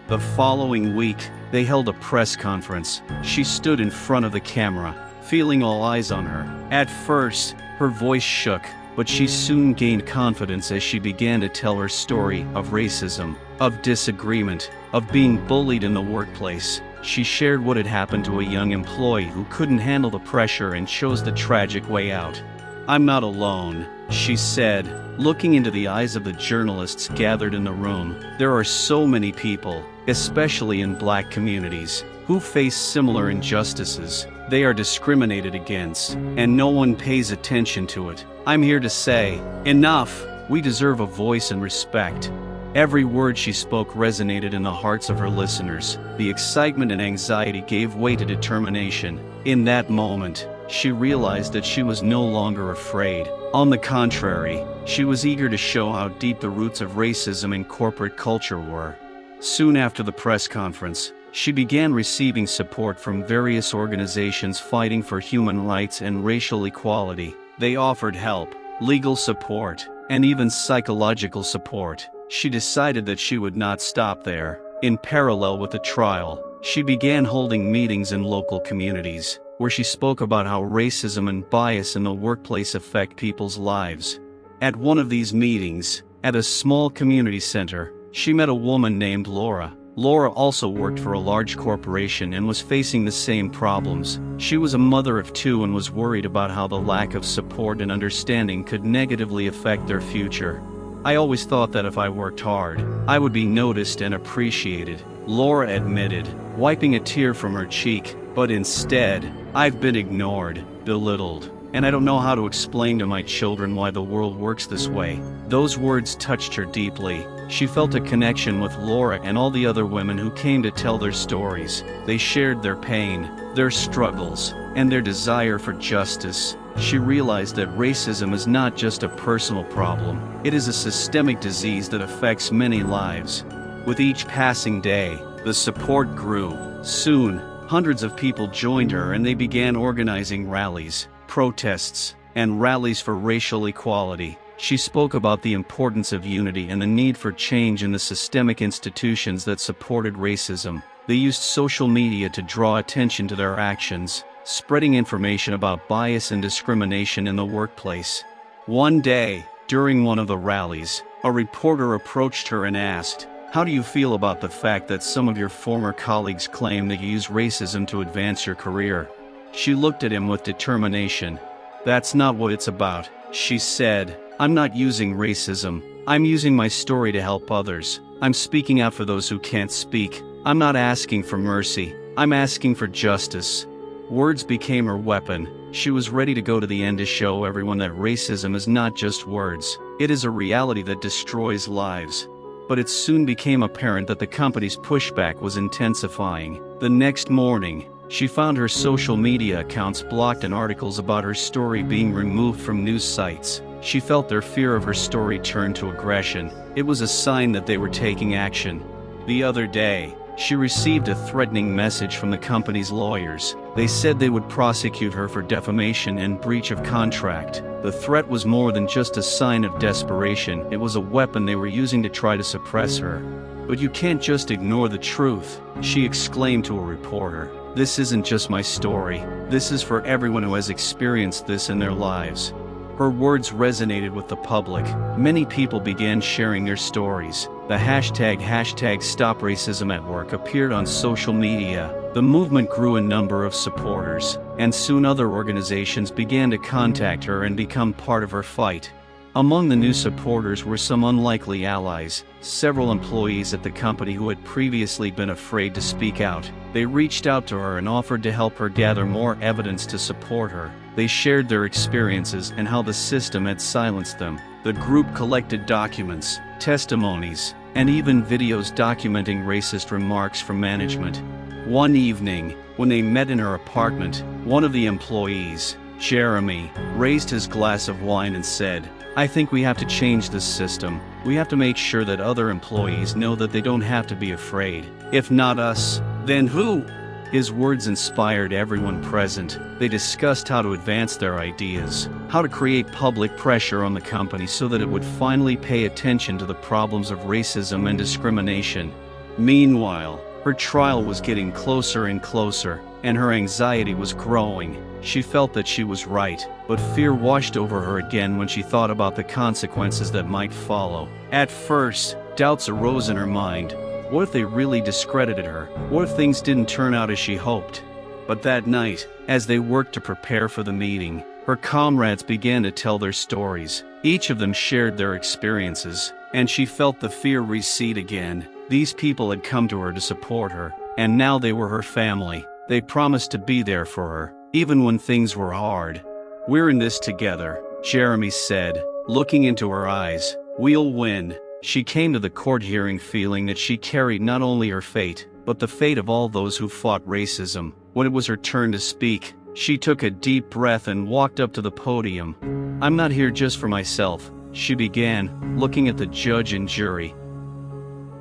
The following week, they held a press conference. She stood in front of the camera, feeling all eyes on her. At first, her voice shook, but she soon gained confidence as she began to tell her story of racism, of disagreement, of being bullied in the workplace. She shared what had happened to a young employee who couldn't handle the pressure and chose the tragic way out. "I'm not alone," she said, looking into the eyes of the journalists gathered in the room. "There are so many people, especially in Black communities, who face similar injustices. They are discriminated against, and no one pays attention to it. I'm here to say, enough! We deserve a voice and respect." Every word she spoke resonated in the hearts of her listeners. The excitement and anxiety gave way to determination. In that moment, she realized that she was no longer afraid. On the contrary, she was eager to show how deep the roots of racism in corporate culture were. Soon after the press conference, she began receiving support from various organizations fighting for human rights and racial equality. They offered help, legal support, and even psychological support. She decided that she would not stop there. In parallel with the trial, she began holding meetings in local communities, where she spoke about how racism and bias in the workplace affect people's lives. At one of these meetings, at a small community center, she met a woman named Laura. Laura also worked for a large corporation and was facing the same problems. She was a mother of two and was worried about how the lack of support and understanding could negatively affect their future. "I always thought that if I worked hard, I would be noticed and appreciated," Laura admitted, wiping a tear from her cheek. "But instead, I've been ignored, belittled, and I don't know how to explain to my children why the world works this way." Those words touched her deeply. She felt a connection with Laura and all the other women who came to tell their stories. They shared their pain, their struggles, and their desire for justice. She realized that racism is not just a personal problem, it is a systemic disease that affects many lives. With each passing day, the support grew. Soon, hundreds of people joined her and they began organizing rallies, protests, and rallies for racial equality. She spoke about the importance of unity and the need for change in the systemic institutions that supported racism. They used social media to draw attention to their actions, spreading information about bias and discrimination in the workplace. One day, during one of the rallies, a reporter approached her and asked, "How do you feel about the fact that some of your former colleagues claim that you use racism to advance your career?" She looked at him with determination. "That's not what it's about," she said. "I'm not using racism. I'm using my story to help others. I'm speaking out for those who can't speak. I'm not asking for mercy. I'm asking for justice." Words became her weapon. She was ready to go to the end to show everyone that racism is not just words. It is a reality that destroys lives. But it soon became apparent that the company's pushback was intensifying. The next morning, she found her social media accounts blocked and articles about her story being removed from news sites. She felt their fear of her story turn to aggression. It was a sign that they were taking action. The other day, she received a threatening message from the company's lawyers. They said they would prosecute her for defamation and breach of contract. The threat was more than just a sign of desperation, it was a weapon they were using to try to suppress her. "But you can't just ignore the truth," she exclaimed to a reporter. "This isn't just my story. This is for everyone who has experienced this in their lives." Her words resonated with the public. Many people began sharing their stories. The hashtag #StopRacismAtWork appeared on social media. The movement grew in number of supporters, and soon other organizations began to contact her and become part of her fight. Among the new supporters were some unlikely allies, several employees at the company who had previously been afraid to speak out. They reached out to her and offered to help her gather more evidence to support her. They shared their experiences and how the system had silenced them. The group collected documents, testimonies, and even videos documenting racist remarks from management. One evening, when they met in her apartment, one of the employees, Jeremy, raised his glass of wine and said, "I think we have to change this system. We have to make sure that other employees know that they don't have to be afraid. If not us, then who?" His words inspired everyone present. They discussed how to advance their ideas, how to create public pressure on the company so that it would finally pay attention to the problems of racism and discrimination. Meanwhile, her trial was getting closer and closer, and her anxiety was growing. She felt that she was right, but fear washed over her again when she thought about the consequences that might follow. At first, doubts arose in her mind. What if they really discredited her? What if things didn't turn out as she hoped? But that night, as they worked to prepare for the meeting, her comrades began to tell their stories. Each of them shared their experiences, and she felt the fear recede again. These people had come to her to support her, and now they were her family. They promised to be there for her, even when things were hard. "We're in this together," Jeremy said, looking into her eyes. "We'll win." She came to the court hearing feeling that she carried not only her fate, but the fate of all those who fought racism. When it was her turn to speak, she took a deep breath and walked up to the podium. "I'm not here just for myself," she began, looking at the judge and jury.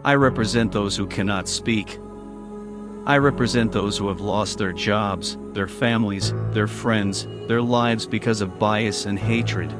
"I represent those who cannot speak. I represent those who have lost their jobs, their families, their friends, their lives because of bias and hatred."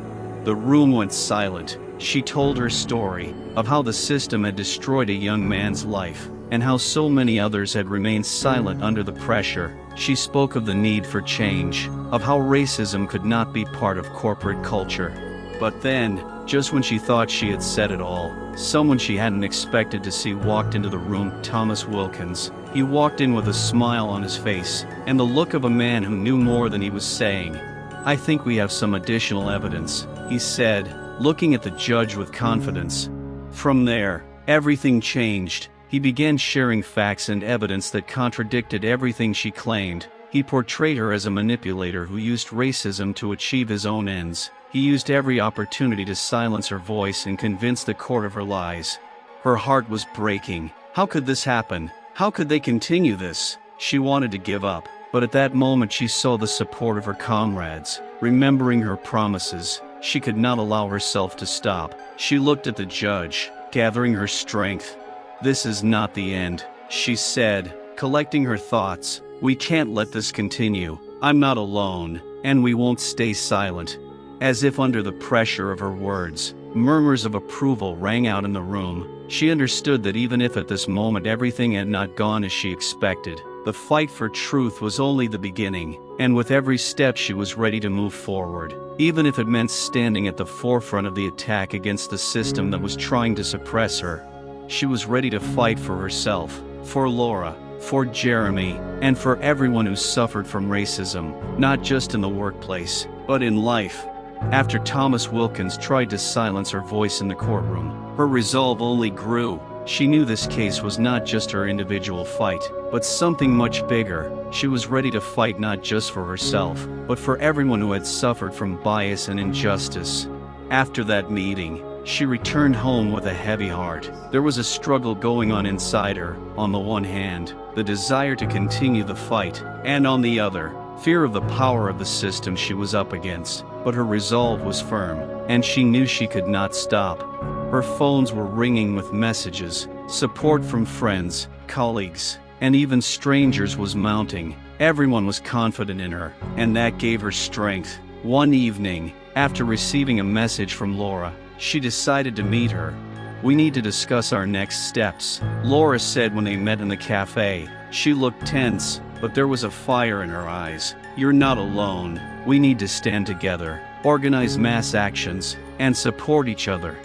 The room went silent. She told her story of how the system had destroyed a young man's life, and how so many others had remained silent under the pressure. She spoke of the need for change, of how racism could not be part of corporate culture. But then, just when she thought she had said it all, someone she hadn't expected to see walked into the room, Thomas Wilkins. He walked in with a smile on his face, and the look of a man who knew more than he was saying. "I think we have some additional evidence," he said, looking at the judge with confidence. From there, everything changed. He began sharing facts and evidence that contradicted everything she claimed. He portrayed her as a manipulator who used racism to achieve his own ends. He used every opportunity to silence her voice and convince the court of her lies. Her heart was breaking. How could this happen? How could they continue this? She wanted to give up, but at that moment she saw the support of her comrades. Remembering her promises, she could not allow herself to stop. She looked at the judge, gathering her strength. "This is not the end," she said, collecting her thoughts. "We can't let this continue. I'm not alone, and we won't stay silent." As if under the pressure of her words, murmurs of approval rang out in the room. She understood that even if at this moment everything had not gone as she expected, the fight for truth was only the beginning, and with every step she was ready to move forward, even if it meant standing at the forefront of the attack against the system that was trying to suppress her. She was ready to fight for herself, for Laura, for Jeremy, and for everyone who suffered from racism, not just in the workplace, but in life. After Thomas Wilkins tried to silence her voice in the courtroom, her resolve only grew. She knew this case was not just her individual fight, but something much bigger. She was ready to fight not just for herself, but for everyone who had suffered from bias and injustice. After that meeting, she returned home with a heavy heart. There was a struggle going on inside her. On the one hand, the desire to continue the fight, and on the other, fear of the power of the system she was up against. But her resolve was firm, and she knew she could not stop. Her phones were ringing with messages. Support from friends, colleagues, and even strangers was mounting. Everyone was confident in her, and that gave her strength. One evening, after receiving a message from Laura, she decided to meet her. "We need to discuss our next steps," Laura said when they met in the cafe. She looked tense, but there was a fire in her eyes. "You're not alone. We need to stand together, organize mass actions, and support each other."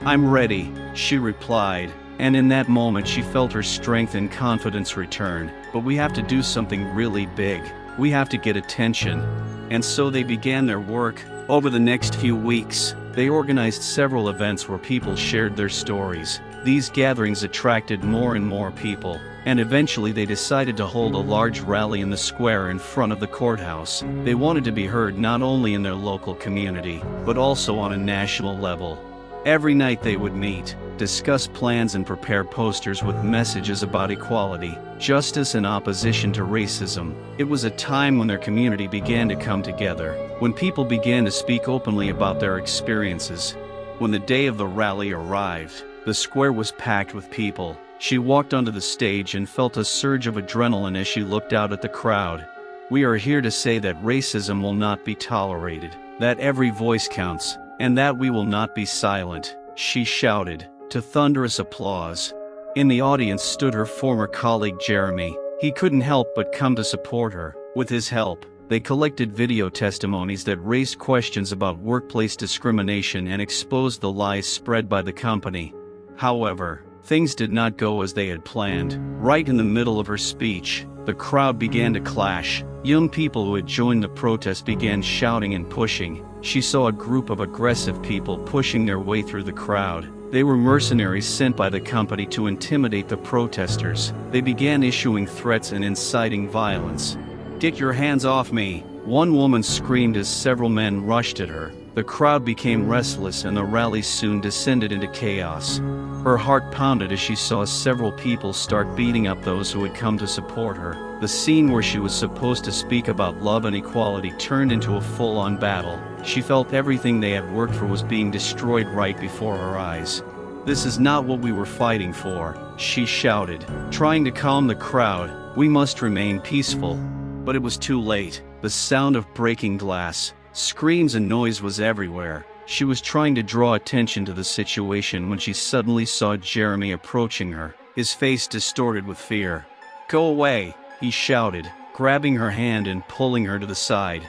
"I'm ready," she replied, and in that moment she felt her strength and confidence return. "But we have to do something really big. We have to get attention." And so they began their work. Over the next few weeks, they organized several events where people shared their stories. These gatherings attracted more and more people, and eventually they decided to hold a large rally in the square in front of the courthouse. They wanted to be heard not only in their local community, but also on a national level. Every night they would meet, discuss plans and prepare posters with messages about equality, justice and opposition to racism. It was a time when their community began to come together, when people began to speak openly about their experiences. When the day of the rally arrived, the square was packed with people. She walked onto the stage and felt a surge of adrenaline as she looked out at the crowd. "We are here to say that racism will not be tolerated, that every voice counts, and that we will not be silent," she shouted, to thunderous applause. In the audience stood her former colleague Jeremy. He couldn't help but come to support her. With his help, they collected video testimonies that raised questions about workplace discrimination and exposed the lies spread by the company. However, things did not go as they had planned. Right in the middle of her speech, the crowd began to clash. Young people who had joined the protest began shouting and pushing. She saw a group of aggressive people pushing their way through the crowd. They were mercenaries sent by the company to intimidate the protesters. They began issuing threats and inciting violence. "Get your hands off me!" one woman screamed as several men rushed at her. The crowd became restless and the rally soon descended into chaos. Her heart pounded as she saw several people start beating up those who had come to support her. The scene where she was supposed to speak about love and equality turned into a full-on battle. She felt everything they had worked for was being destroyed right before her eyes. "This is not what we were fighting for," she shouted, trying to calm the crowd. "We must remain peaceful." But it was too late. The sound of breaking glass, screams and noise was everywhere. She was trying to draw attention to the situation when she suddenly saw Jeremy approaching her, his face distorted with fear. "Go away," he shouted, grabbing her hand and pulling her to the side.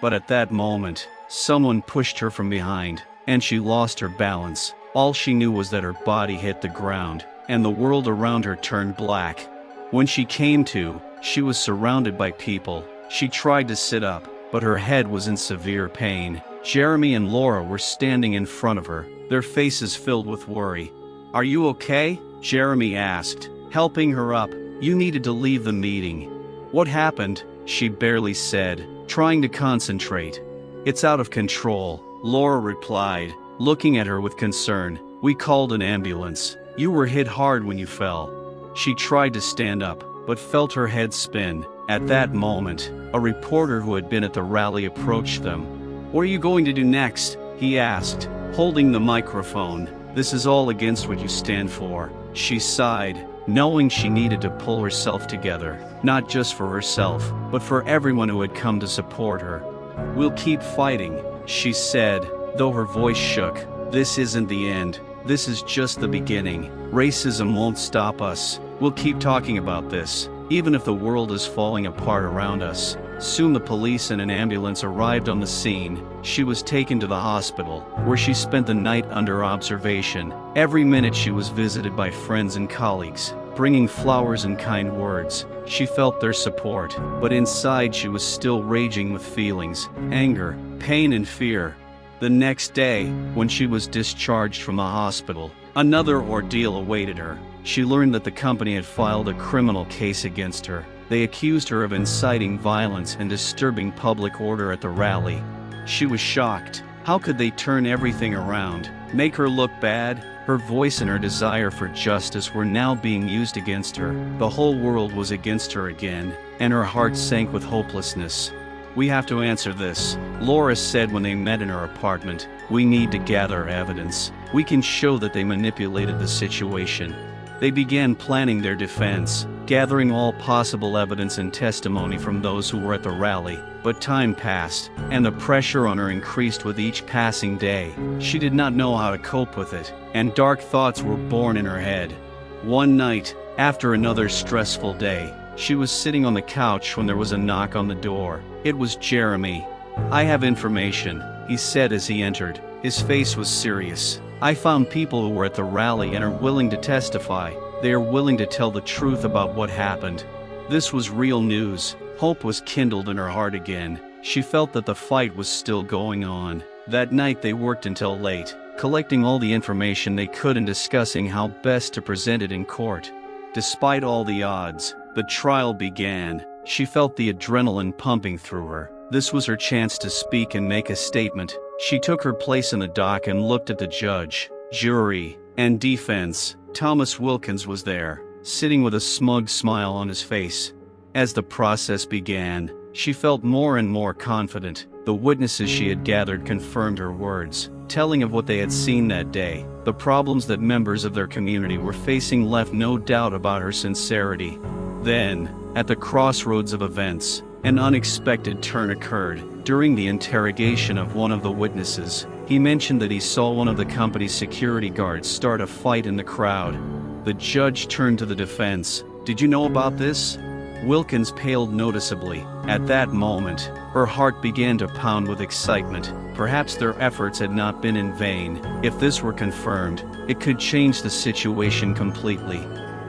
But at that moment, someone pushed her from behind, and she lost her balance. All she knew was that her body hit the ground, and the world around her turned black. When she came to, she was surrounded by people. She tried to sit up, but her head was in severe pain. Jeremy and Laura were standing in front of her, their faces filled with worry. "Are you okay?" Jeremy asked, helping her up. "You needed to leave the meeting." "What happened?" she barely said, trying to concentrate. "It's out of control," Laura replied, looking at her with concern. "We called an ambulance. You were hit hard when you fell." She tried to stand up, but felt her head spin. At that moment, a reporter who had been at the rally approached them. "What are you going to do next?" he asked, holding the microphone. "This is all against what you stand for." She sighed, knowing she needed to pull herself together, not just for herself, but for everyone who had come to support her. "We'll keep fighting," she said, though her voice shook. "This isn't the end. This is just the beginning. Racism won't stop us. We'll keep talking about this, even if the world is falling apart around us." Soon the police and an ambulance arrived on the scene. She was taken to the hospital, where she spent the night under observation. Every minute she was visited by friends and colleagues, bringing flowers and kind words. She felt their support, but inside she was still raging with feelings, anger, pain and fear. The next day, when she was discharged from the hospital, another ordeal awaited her. She learned that the company had filed a criminal case against her. They accused her of inciting violence and disturbing public order at the rally. She was shocked. How could they turn everything around, make her look bad? Her voice and her desire for justice were now being used against her. The whole world was against her again, and her heart sank with hopelessness. "We have to answer this," Laura said when they met in her apartment. "We need to gather evidence. We can show that they manipulated the situation." They began planning their defense, gathering all possible evidence and testimony from those who were at the rally. But time passed, and the pressure on her increased with each passing day. She did not know how to cope with it, and dark thoughts were born in her head. One night, after another stressful day, she was sitting on the couch when there was a knock on the door. It was Jeremy. "I have information," he said as he entered. His face was serious. "I found people who were at the rally and are willing to testify. They are willing to tell the truth about what happened." This was real news. Hope was kindled in her heart again. She felt that the fight was still going on. That night they worked until late, collecting all the information they could and discussing how best to present it in court. Despite all the odds, the trial began. She felt the adrenaline pumping through her. This was her chance to speak and make a statement. She took her place in the dock and looked at the judge, jury, and defense. Thomas Wilkins was there, sitting with a smug smile on his face. As the process began, she felt more and more confident. The witnesses she had gathered confirmed her words, telling of what they had seen that day. The problems that members of their community were facing left no doubt about her sincerity. Then, at the crossroads of events, an unexpected turn occurred. During the interrogation of one of the witnesses, he mentioned that he saw one of the company's security guards start a fight in the crowd. The judge turned to the defense. "Did you know about this?" Wilkins paled noticeably. At that moment, her heart began to pound with excitement. Perhaps their efforts had not been in vain. If this were confirmed, it could change the situation completely.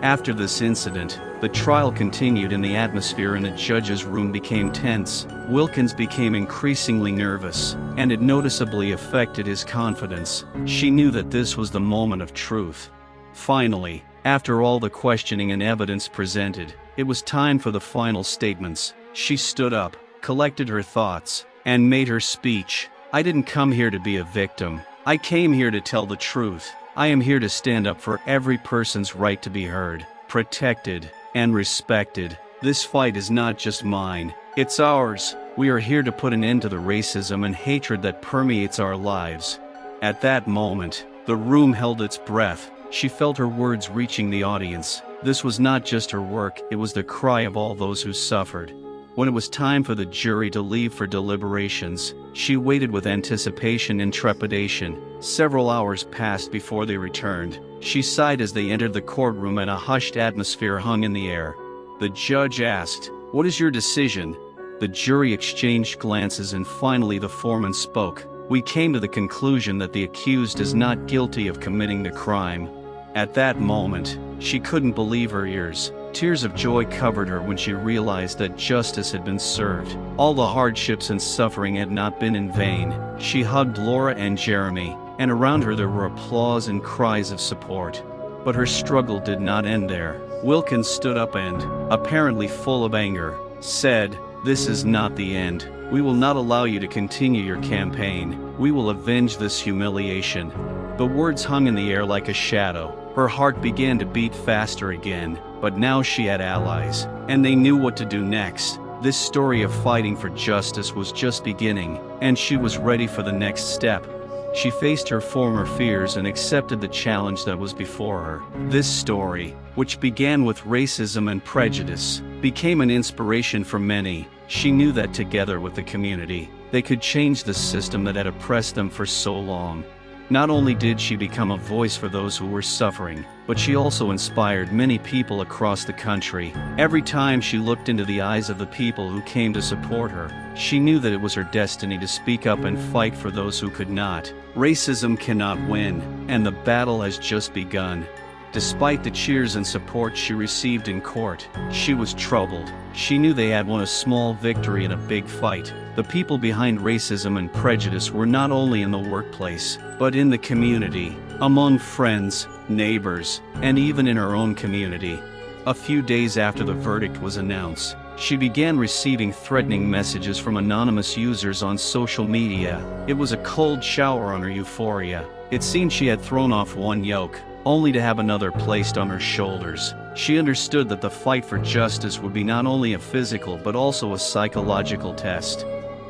After this incident, the trial continued and the atmosphere in the judge's room became tense. Wilkins became increasingly nervous, and it noticeably affected his confidence. She knew that this was the moment of truth. Finally, after all the questioning and evidence presented, it was time for the final statements. She stood up, collected her thoughts, and made her speech. "I didn't come here to be a victim. I came here to tell the truth. I am here to stand up for every person's right to be heard, protected, and respected. This fight is not just mine, it's ours. We are here to put an end to the racism and hatred that permeates our lives." At that moment, the room held its breath. She felt her words reaching the audience. This was not just her work, it was the cry of all those who suffered. When it was time for the jury to leave for deliberations, she waited with anticipation and trepidation. Several hours passed before they returned. She sighed as they entered the courtroom and a hushed atmosphere hung in the air. The judge asked, "What is your decision?" The jury exchanged glances and finally the foreman spoke. "We came to the conclusion that the accused is not guilty of committing the crime." At that moment, she couldn't believe her ears. Tears of joy covered her when she realized that justice had been served. All the hardships and suffering had not been in vain. She hugged Laura and Jeremy, and around her there were applause and cries of support. But her struggle did not end there. Wilkins stood up and, apparently full of anger, said, "This is not the end. We will not allow you to continue your campaign. We will avenge this humiliation." The words hung in the air like a shadow. Her heart began to beat faster again, but now she had allies, and they knew what to do next. This story of fighting for justice was just beginning, and she was ready for the next step. She faced her former fears and accepted the challenge that was before her. This story, which began with racism and prejudice, became an inspiration for many. She knew that together with the community, they could change the system that had oppressed them for so long. Not only did she become a voice for those who were suffering, but she also inspired many people across the country. Every time she looked into the eyes of the people who came to support her, she knew that it was her destiny to speak up and fight for those who could not. Racism cannot win, and the battle has just begun. Despite the cheers and support she received in court, she was troubled. She knew they had won a small victory in a big fight. The people behind racism and prejudice were not only in the workplace, but in the community, among friends, neighbors, and even in her own community. A few days after the verdict was announced, she began receiving threatening messages from anonymous users on social media. It was a cold shower on her euphoria. It seemed she had thrown off one yoke, only to have another placed on her shoulders. She understood that the fight for justice would be not only a physical but also a psychological test.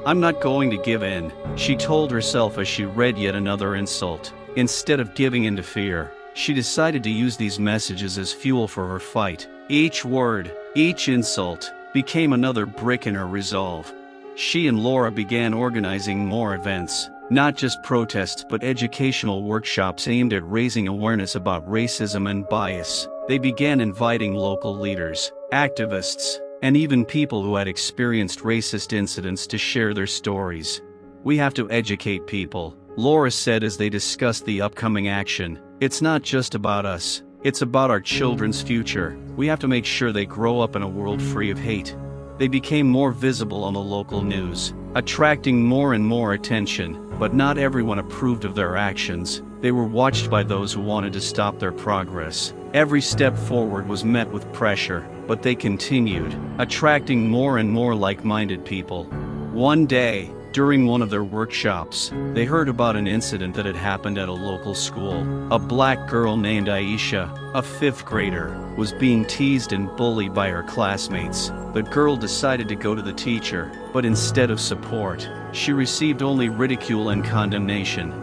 "I'm not going to give in," she told herself as she read yet another insult. Instead of giving in to fear, she decided to use these messages as fuel for her fight. Each word, each insult, became another brick in her resolve. She and Laura began organizing more events. Not just protests but educational workshops aimed at raising awareness about racism and bias. They began inviting local leaders, activists, and even people who had experienced racist incidents to share their stories. "We have to educate people," Laura said as they discussed the upcoming action. "It's not just about us, it's about our children's future. We have to make sure they grow up in a world free of hate." They became more visible on the local news, attracting more and more attention, but not everyone approved of their actions. They were watched by those who wanted to stop their progress. Every step forward was met with pressure, but they continued, attracting more and more like-minded people. One day, during one of their workshops, they heard about an incident that had happened at a local school. A black girl named Aisha, a fifth grader, was being teased and bullied by her classmates. The girl decided to go to the teacher, but instead of support, she received only ridicule and condemnation.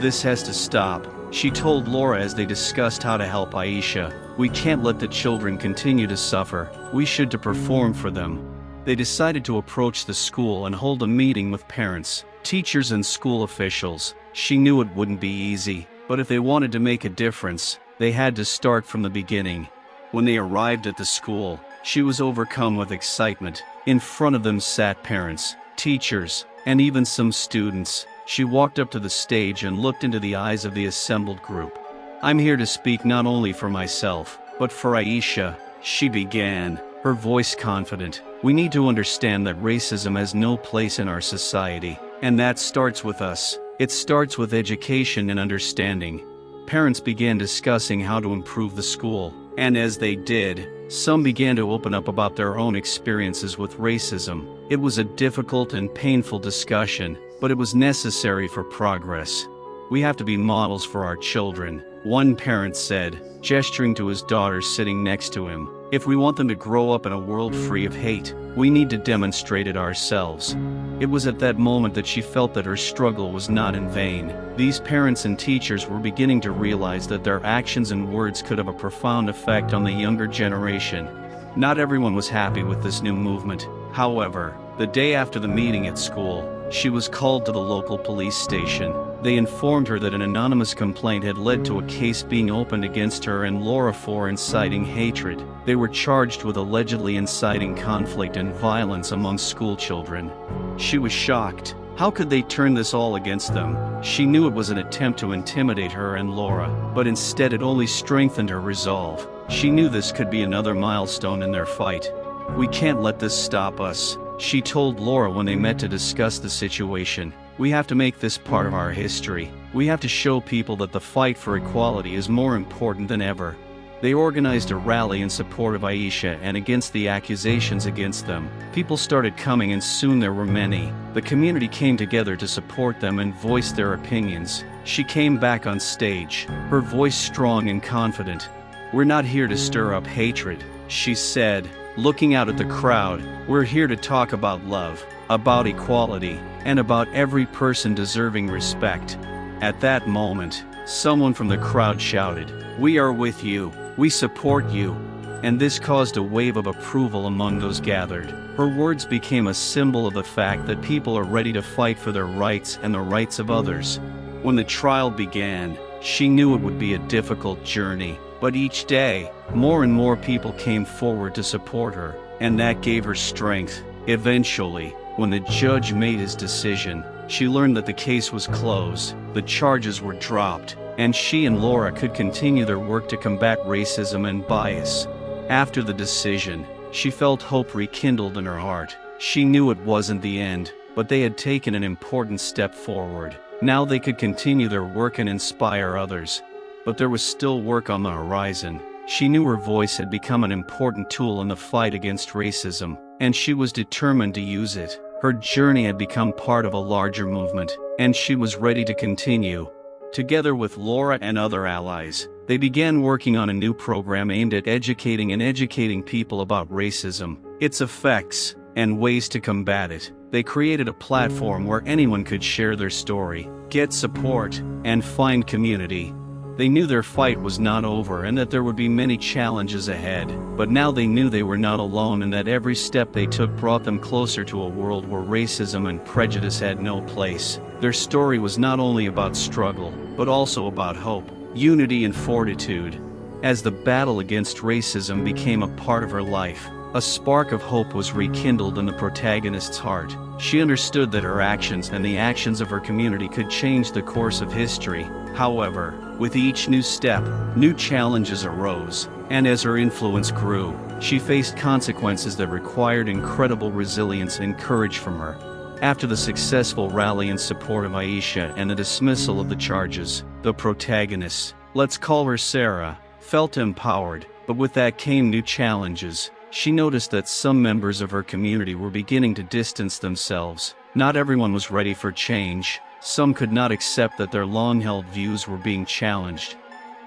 "This has to stop," she told Laura as they discussed how to help Aisha. "We can't let the children continue to suffer. We should to perform for them." They decided to approach the school and hold a meeting with parents, teachers, and school officials. She knew it wouldn't be easy, but if they wanted to make a difference, they had to start from the beginning. When they arrived at the school, she was overcome with excitement. In front of them sat parents, teachers, and even some students. She walked up to the stage and looked into the eyes of the assembled group. "I'm here to speak not only for myself, but for Aisha," she began, her voice confident. "We need to understand that racism has no place in our society, and that starts with us. It starts with education and understanding." Parents began discussing how to improve the school, and as they did, some began to open up about their own experiences with racism. It was a difficult and painful discussion, but it was necessary for progress. "We have to be models for our children," one parent said, gesturing to his daughter sitting next to him. "If we want them to grow up in a world free of hate, we need to demonstrate it ourselves." It was at that moment that she felt that her struggle was not in vain. These parents and teachers were beginning to realize that their actions and words could have a profound effect on the younger generation. Not everyone was happy with this new movement. However, the day after the meeting at school, she was called to the local police station. They informed her that an anonymous complaint had led to a case being opened against her and Laura for inciting hatred. They were charged with allegedly inciting conflict and violence among school children. She was shocked. How could they turn this all against them? She knew it was an attempt to intimidate her and Laura, but instead it only strengthened her resolve. She knew this could be another milestone in their fight. "We can't let this stop us," she told Laura when they met to discuss the situation. "We have to make this part of our history. We have to show people that the fight for equality is more important than ever." They organized a rally in support of Aisha and against the accusations against them. People started coming and soon there were many. The community came together to support them and voice their opinions. She came back on stage, her voice strong and confident. "We're not here to stir up hatred," she said, looking out at the crowd. "We're here to talk about love, about equality, and about every person deserving respect." At that moment, someone from the crowd shouted, "We are with you. We support you." And this caused a wave of approval among those gathered. Her words became a symbol of the fact that people are ready to fight for their rights and the rights of others. When the trial began, she knew it would be a difficult journey, but each day, more and more people came forward to support her, and that gave her strength. Eventually, when the judge made his decision, she learned that the case was closed, the charges were dropped, and she and Laura could continue their work to combat racism and bias. After the decision, she felt hope rekindled in her heart. She knew it wasn't the end, but they had taken an important step forward. Now they could continue their work and inspire others. But there was still work on the horizon. She knew her voice had become an important tool in the fight against racism, and she was determined to use it. Her journey had become part of a larger movement, and she was ready to continue. Together with Laura and other allies, they began working on a new program aimed at educating people about racism, its effects, and ways to combat it. They created a platform where anyone could share their story, get support, and find community. They knew their fight was not over and that there would be many challenges ahead, but now they knew they were not alone and that every step they took brought them closer to a world where racism and prejudice had no place. Their story was not only about struggle, but also about hope, unity and fortitude. As the battle against racism became a part of her life, a spark of hope was rekindled in the protagonist's heart. She understood that her actions and the actions of her community could change the course of history. However, with each new step, new challenges arose, and as her influence grew, she faced consequences that required incredible resilience and courage from her. After the successful rally in support of Aisha and the dismissal of the charges, the protagonist, let's call her Sarah, felt empowered, but with that came new challenges. She noticed that some members of her community were beginning to distance themselves. Not everyone was ready for change. Some could not accept that their long-held views were being challenged.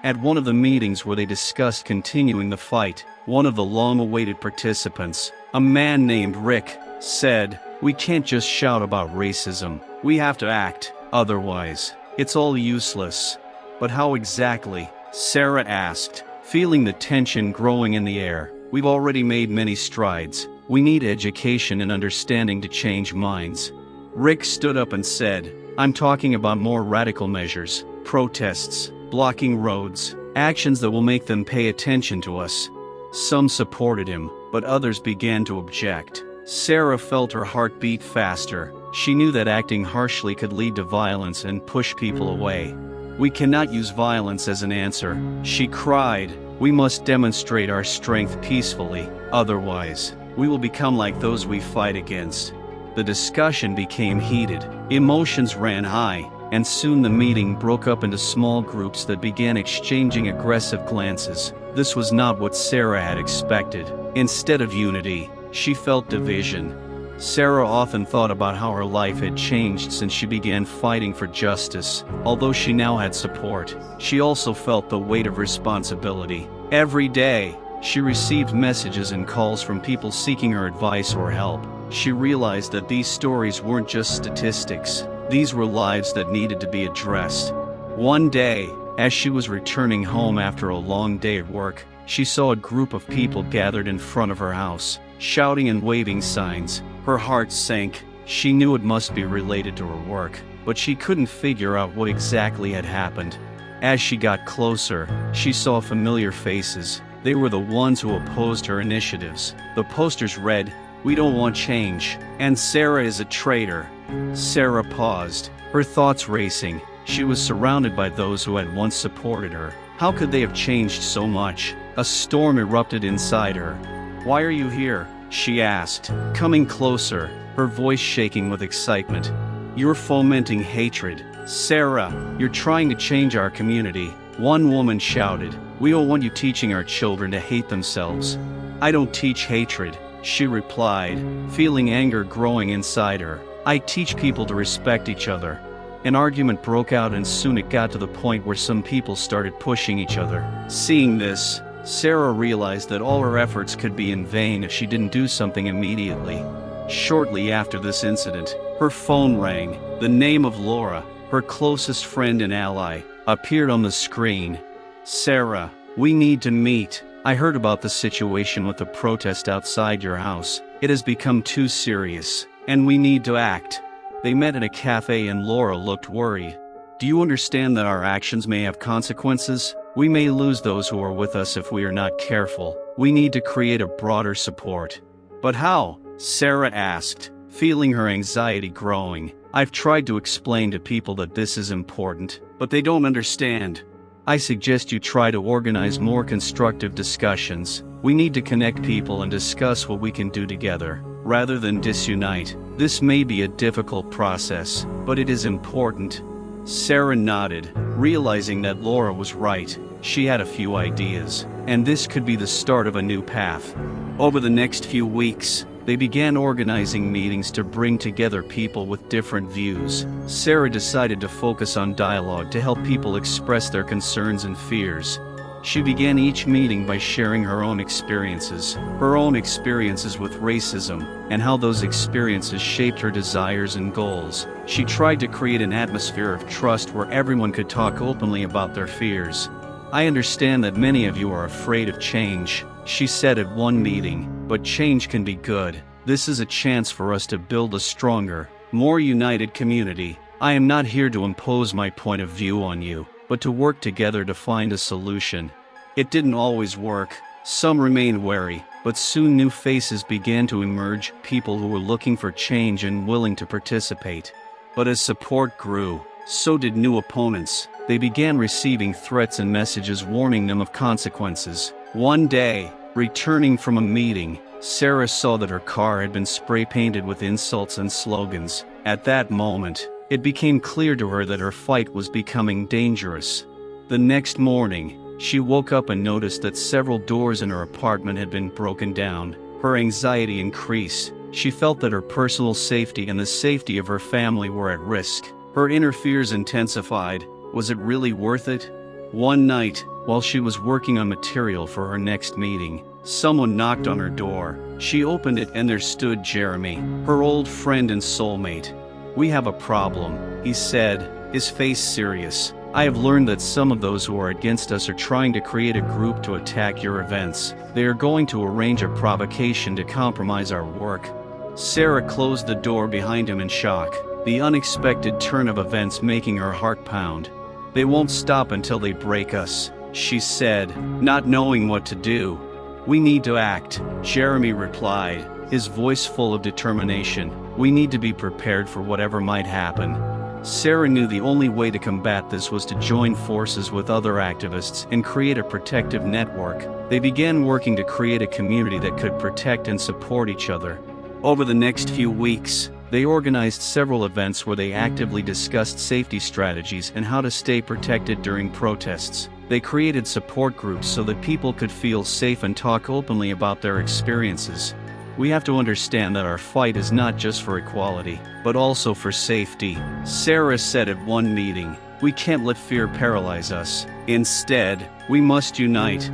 At one of the meetings where they discussed continuing the fight, one of the long-awaited participants, a man named Rick, said, "We can't just shout about racism. We have to act, otherwise, it's all useless." "But how exactly?" Sarah asked, feeling the tension growing in the air. "We've already made many strides. We need education and understanding to change minds." Rick stood up and said, "I'm talking about more radical measures, protests, blocking roads, actions that will make them pay attention to us." Some supported him, but others began to object. Sarah felt her heart beat faster. She knew that acting harshly could lead to violence and push people away. "We cannot use violence as an answer," she cried. "We must demonstrate our strength peacefully, otherwise, we will become like those we fight against." The discussion became heated, emotions ran high, and soon the meeting broke up into small groups that began exchanging aggressive glances. This was not what Sarah had expected. Instead of unity, she felt division. Sarah often thought about how her life had changed since she began fighting for justice. Although she now had support, she also felt the weight of responsibility. Every day, she received messages and calls from people seeking her advice or help. She realized that these stories weren't just statistics. These were lives that needed to be addressed. One day, as she was returning home after a long day at work, she saw a group of people gathered in front of her house, shouting and waving signs. Her heart sank. She knew it must be related to her work, but she couldn't figure out what exactly had happened. As she got closer, she saw familiar faces. They were the ones who opposed her initiatives. The posters read, "We don't want change," and "Sarah is a traitor." Sarah paused, her thoughts racing. She was surrounded by those who had once supported her. How could they have changed so much? A storm erupted inside her. "Why are you here?" she asked, coming closer, her voice shaking with excitement. "You're fomenting hatred. Sarah, you're trying to change our community," one woman shouted. We don't want you teaching our children to hate themselves." "I don't teach hatred," she replied, feeling anger growing inside her. "I teach people to respect each other." An argument broke out and soon it got to the point where some people started pushing each other. Seeing this, Sarah realized that all her efforts could be in vain if she didn't do something immediately. Shortly after this incident, her phone rang. The name of Laura, her closest friend and ally, appeared on the screen. "Sarah, we need to meet. I heard about the situation with the protest outside your house. It has become too serious, and we need to act." They met at a cafe and Laura looked worried. "Do you understand that our actions may have consequences? We may lose those who are with us if we are not careful. We need to create a broader support." "But how?" Sarah asked, feeling her anxiety growing. "I've tried to explain to people that this is important, but they don't understand. I suggest you try to organize more constructive discussions. We need to connect people and discuss what we can do together, rather than disunite. This may be a difficult process, but it is important." Sarah nodded, realizing that Laura was right. She had a few ideas, and this could be the start of a new path. Over the next few weeks, they began organizing meetings to bring together people with different views. Sarah decided to focus on dialogue to help people express their concerns and fears. She began each meeting by sharing her own experiences with racism, and how those experiences shaped her desires and goals. She tried to create an atmosphere of trust where everyone could talk openly about their fears. "I understand that many of you are afraid of change," she said at one meeting, "but change can be good. This is a chance for us to build a stronger, more united community. I am not here to impose my point of view on you, but to work together to find a solution." It didn't always work. Some remained wary, but soon new faces began to emerge, people who were looking for change and willing to participate. But as support grew, so did new opponents. They began receiving threats and messages warning them of consequences. One day, returning from a meeting, Sarah saw that her car had been spray-painted with insults and slogans. At that moment, it became clear to her that her fight was becoming dangerous. The next morning, she woke up and noticed that several doors in her apartment had been broken down. Her anxiety increased. She felt that her personal safety and the safety of her family were at risk. Her inner fears intensified. Was it really worth it? One night, while she was working on material for her next meeting, someone knocked on her door. She opened it and there stood Jeremy, her old friend and soulmate. "We have a problem," he said, his face serious. "I have learned that some of those who are against us are trying to create a group to attack your events. They are going to arrange a provocation to compromise our work." Sarah closed the door behind him in shock, the unexpected turn of events making her heart pound. "They won't stop until they break us," she said, not knowing what to do. "We need to act," Jeremy replied, his voice full of determination. "We need to be prepared for whatever might happen." Sarah knew the only way to combat this was to join forces with other activists and create a protective network. They began working to create a community that could protect and support each other. Over the next few weeks, they organized several events where they actively discussed safety strategies and how to stay protected during protests. They created support groups so that people could feel safe and talk openly about their experiences. "We have to understand that our fight is not just for equality, but also for safety," Sarah said at one meeting. "We can't let fear paralyze us. Instead, we must unite."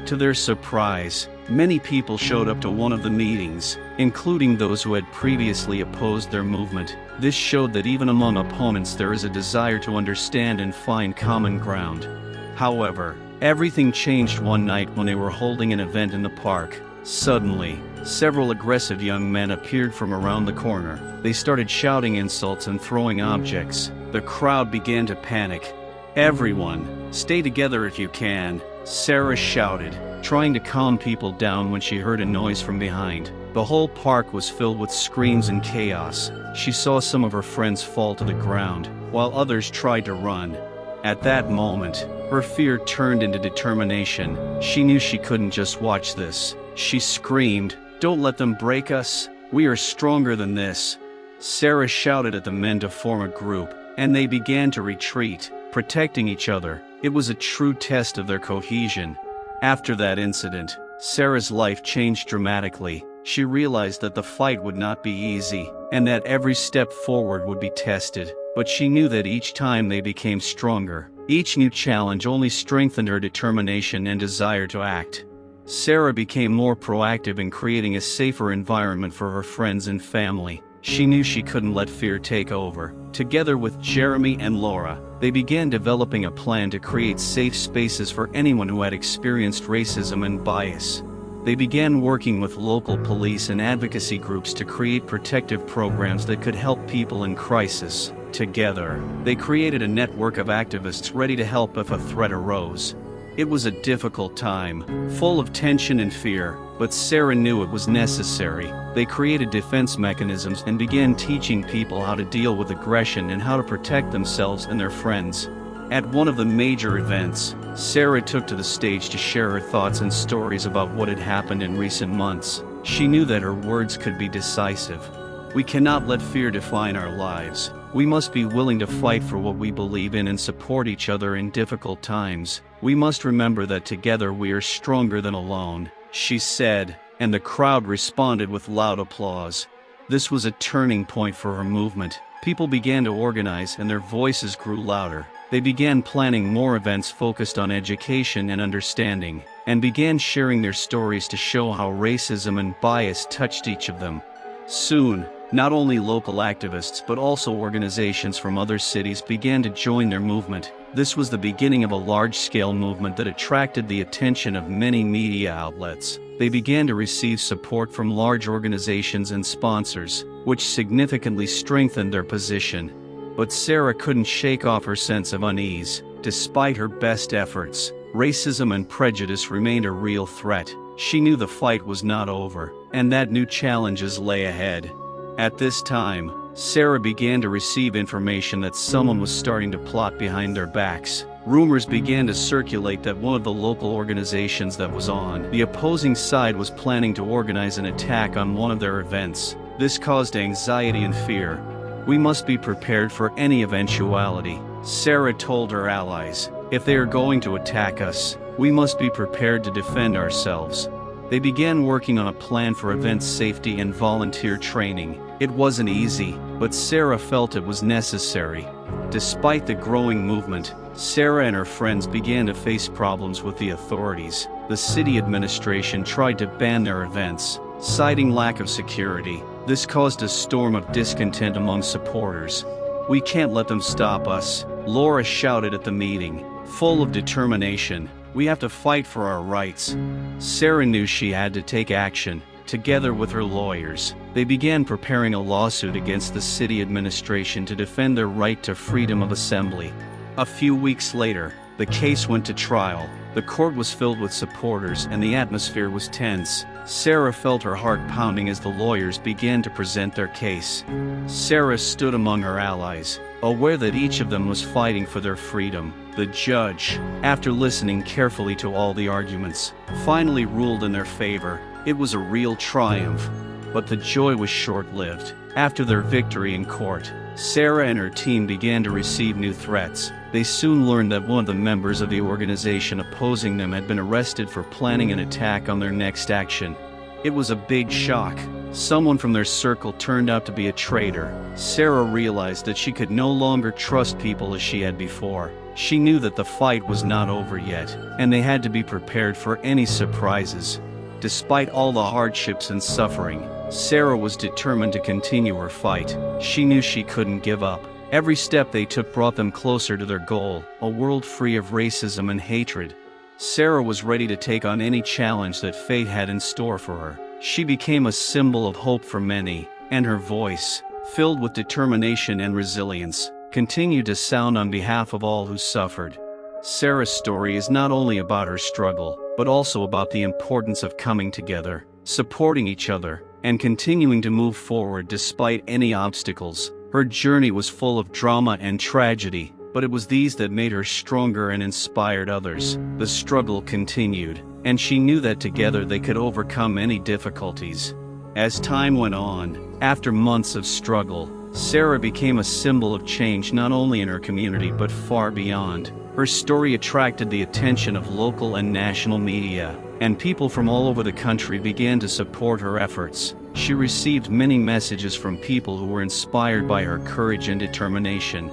To their surprise, many people showed up to one of the meetings, including those who had previously opposed their movement. This showed that even among opponents there is a desire to understand and find common ground. However, everything changed one night when they were holding an event in the park. Suddenly, several aggressive young men appeared from around the corner. They started shouting insults and throwing objects. The crowd began to panic. "Everyone, stay together if you can," Sarah shouted, trying to calm people down when she heard a noise from behind. The whole park was filled with screams and chaos. She saw some of her friends fall to the ground, while others tried to run. At that moment, her fear turned into determination. She knew she couldn't just watch this. She screamed, "Don't let them break us. We are stronger than this." Sarah shouted at the men to form a group, and they began to retreat, protecting each other. It was a true test of their cohesion. After that incident, Sarah's life changed dramatically. She realized that the fight would not be easy, and that every step forward would be tested. But she knew that each time they became stronger. Each new challenge only strengthened her determination and desire to act. Sarah became more proactive in creating a safer environment for her friends and family. She knew she couldn't let fear take over. Together with Jeremy and Laura, they began developing a plan to create safe spaces for anyone who had experienced racism and bias. They began working with local police and advocacy groups to create protective programs that could help people in crisis. Together, they created a network of activists ready to help if a threat arose. It was a difficult time, full of tension and fear, but Sarah knew it was necessary. They created defense mechanisms and began teaching people how to deal with aggression and how to protect themselves and their friends. At one of the major events, Sarah took to the stage to share her thoughts and stories about what had happened in recent months. She knew that her words could be decisive. We cannot let fear define our lives. We must be willing to fight for what we believe in and support each other in difficult times. We must remember that together we are stronger than alone, she said, and the crowd responded with loud applause. This was a turning point for her movement. People began to organize and their voices grew louder. They began planning more events focused on education and understanding, and began sharing their stories to show how racism and bias touched each of them. Soon, not only local activists but also organizations from other cities began to join their movement. This was the beginning of a large-scale movement that attracted the attention of many media outlets. They began to receive support from large organizations and sponsors, which significantly strengthened their position. But Sarah couldn't shake off her sense of unease. Despite her best efforts, racism and prejudice remained a real threat. She knew the fight was not over, and that new challenges lay ahead. At this time, Sarah began to receive information that someone was starting to plot behind their backs. Rumors began to circulate that one of the local organizations that was on the opposing side was planning to organize an attack on one of their events. This caused anxiety and fear. We must be prepared for any eventuality, Sarah told her allies. If they are going to attack us, we must be prepared to defend ourselves. They began working on a plan for event safety and volunteer training. It wasn't easy, but Sarah felt it was necessary. Despite the growing movement, Sarah and her friends began to face problems with the authorities. The city administration tried to ban their events, citing lack of security. This caused a storm of discontent among supporters. "We can't let them stop us," Laura shouted at the meeting, full of determination. "We have to fight for our rights." Sarah knew she had to take action. Together with her lawyers, they began preparing a lawsuit against the city administration to defend their right to freedom of assembly. A few weeks later, the case went to trial. The court was filled with supporters and the atmosphere was tense. Sarah felt her heart pounding as the lawyers began to present their case. Sarah stood among her allies, aware that each of them was fighting for their freedom. The judge, after listening carefully to all the arguments, finally ruled in their favor. It was a real triumph, but the joy was short-lived. After their victory in court, Sarah and her team began to receive new threats. They soon learned that one of the members of the organization opposing them had been arrested for planning an attack on their next action. It was a big shock. Someone from their circle turned out to be a traitor. Sarah realized that she could no longer trust people as she had before. She knew that the fight was not over yet, and they had to be prepared for any surprises. Despite all the hardships and suffering, Sarah was determined to continue her fight. She knew she couldn't give up. Every step they took brought them closer to their goal, a world free of racism and hatred. Sarah was ready to take on any challenge that fate had in store for her. She became a symbol of hope for many, and her voice, filled with determination and resilience, continued to sound on behalf of all who suffered. Sarah's story is not only about her struggle, but also about the importance of coming together, supporting each other, and continuing to move forward despite any obstacles. Her journey was full of drama and tragedy, but it was these that made her stronger and inspired others. The struggle continued, and she knew that together they could overcome any difficulties. As time went on, after months of struggle, Sarah became a symbol of change not only in her community but far beyond. Her story attracted the attention of local and national media, and people from all over the country began to support her efforts. She received many messages from people who were inspired by her courage and determination.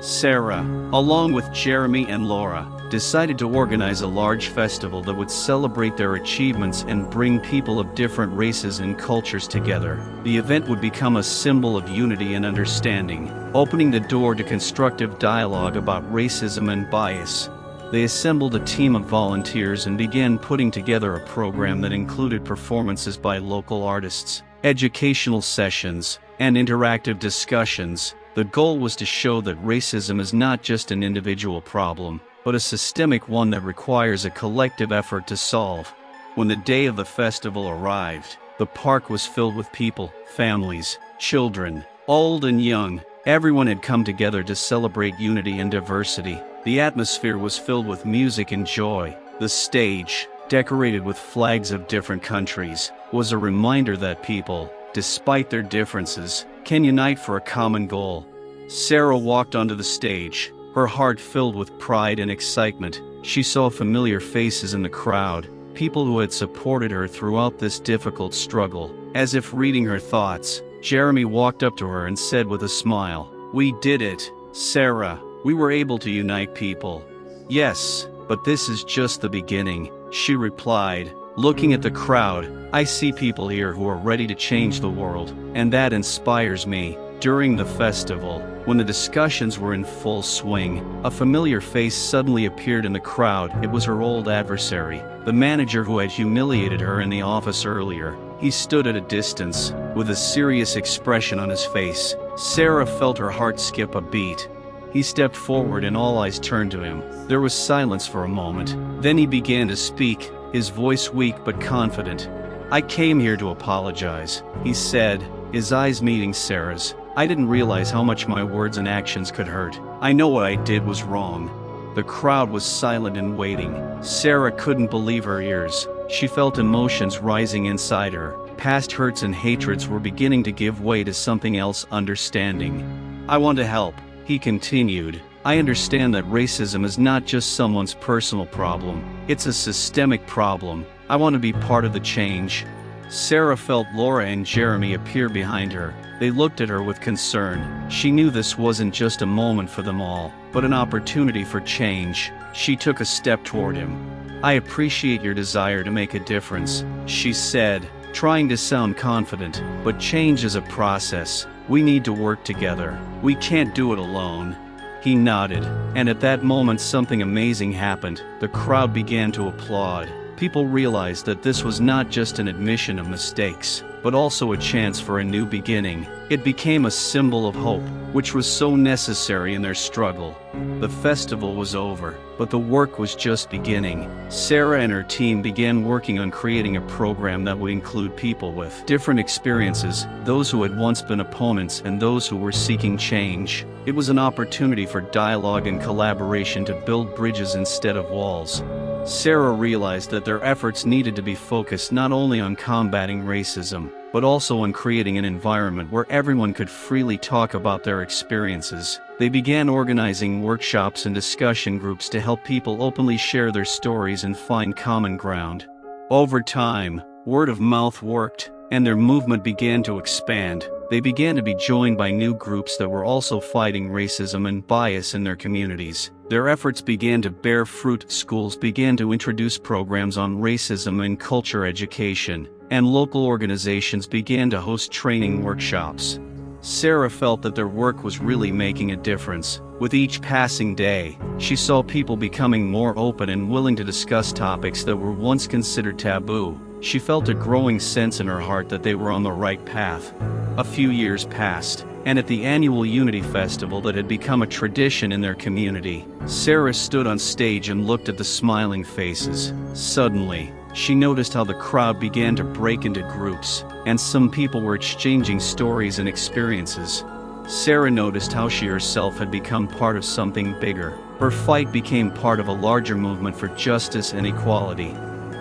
Sarah, along with Jeremy and Laura, decided to organize a large festival that would celebrate their achievements and bring people of different races and cultures together. The event would become a symbol of unity and understanding, opening the door to constructive dialogue about racism and bias. They assembled a team of volunteers and began putting together a program that included performances by local artists, educational sessions, and interactive discussions. The goal was to show that racism is not just an individual problem, but a systemic one that requires a collective effort to solve. When the day of the festival arrived, the park was filled with people, families, children, old and young. Everyone had come together to celebrate unity and diversity. The atmosphere was filled with music and joy. The stage, decorated with flags of different countries, was a reminder that people, despite their differences, can unite for a common goal. Sarah walked onto the stage, her heart filled with pride and excitement. She saw familiar faces in the crowd, people who had supported her throughout this difficult struggle. As if reading her thoughts, Jeremy walked up to her and said with a smile, "We did it, Sarah. We were able to unite people." "Yes, but this is just the beginning," she replied. Looking at the crowd, "I see people here who are ready to change the world, and that inspires me." During the festival, when the discussions were in full swing, a familiar face suddenly appeared in the crowd. It was her old adversary, the manager who had humiliated her in the office earlier. He stood at a distance, with a serious expression on his face. Sarah felt her heart skip a beat. He stepped forward and all eyes turned to him. There was silence for a moment. Then he began to speak, his voice weak but confident. "I came here to apologize," he said, his eyes meeting Sarah's. "I didn't realize how much my words and actions could hurt. I know what I did was wrong." The crowd was silent and waiting. Sarah couldn't believe her ears. She felt emotions rising inside her. Past hurts and hatreds were beginning to give way to something else, understanding. "I want to help," he continued. "I understand that racism is not just someone's personal problem. It's a systemic problem. I want to be part of the change." Sarah felt Laura and Jeremy appear behind her. They looked at her with concern. She knew this wasn't just a moment for them all, but an opportunity for change. She took a step toward him. "I appreciate your desire to make a difference," she said, trying to sound confident, "but change is a process. We need to work together. We can't do it alone." He nodded, and at that moment something amazing happened. The crowd began to applaud. People realized that this was not just an admission of mistakes, but also a chance for a new beginning. It became a symbol of hope, which was so necessary in their struggle. The festival was over, but the work was just beginning. Sarah and her team began working on creating a program that would include people with different experiences, those who had once been opponents and those who were seeking change. It was an opportunity for dialogue and collaboration to build bridges instead of walls. Sarah realized that their efforts needed to be focused not only on combating racism, but also on creating an environment where everyone could freely talk about their experiences. They began organizing workshops and discussion groups to help people openly share their stories and find common ground. Over time, word of mouth worked, and their movement began to expand. They began to be joined by new groups that were also fighting racism and bias in their communities. Their efforts began to bear fruit. Schools began to introduce programs on racism and culture education, and local organizations began to host training workshops. Sarah felt that their work was really making a difference. With each passing day, she saw people becoming more open and willing to discuss topics that were once considered taboo. She felt a growing sense in her heart that they were on the right path. A few years passed, and at the annual Unity Festival that had become a tradition in their community, Sarah stood on stage and looked at the smiling faces. Suddenly, she noticed how the crowd began to break into groups, and some people were exchanging stories and experiences. Sarah noticed how she herself had become part of something bigger. Her fight became part of a larger movement for justice and equality.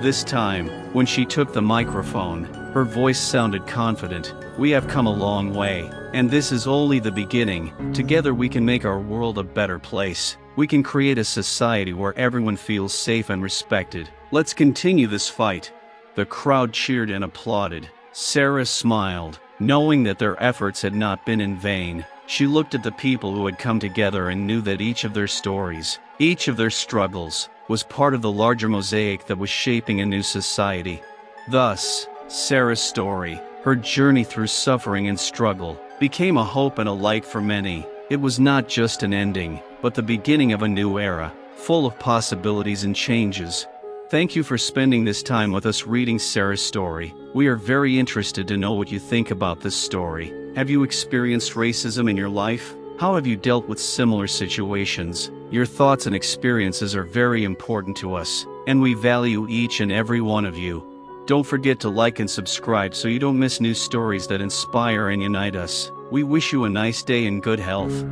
This time, When she took the microphone, her voice sounded confident. "We have come a long way, and this is only the beginning. Together we can make our world a better place. We can create a society where everyone feels safe and respected. Let's continue this fight." The crowd cheered and applauded. Sarah smiled, knowing that their efforts had not been in vain. She looked at the people who had come together and knew that each of their stories, each of their struggles, was part of the larger mosaic that was shaping a new society. Thus, Sarah's story, her journey through suffering and struggle, became a hope and a light for many. It was not just an ending, but the beginning of a new era, full of possibilities and changes. Thank you for spending this time with us reading Sarah's story. We are very interested to know what you think about this story. Have you experienced racism in your life? How have you dealt with similar situations? Your thoughts and experiences are very important to us, and we value each and every one of you. Don't forget to like and subscribe so you don't miss new stories that inspire and unite us. We wish you a nice day and good health.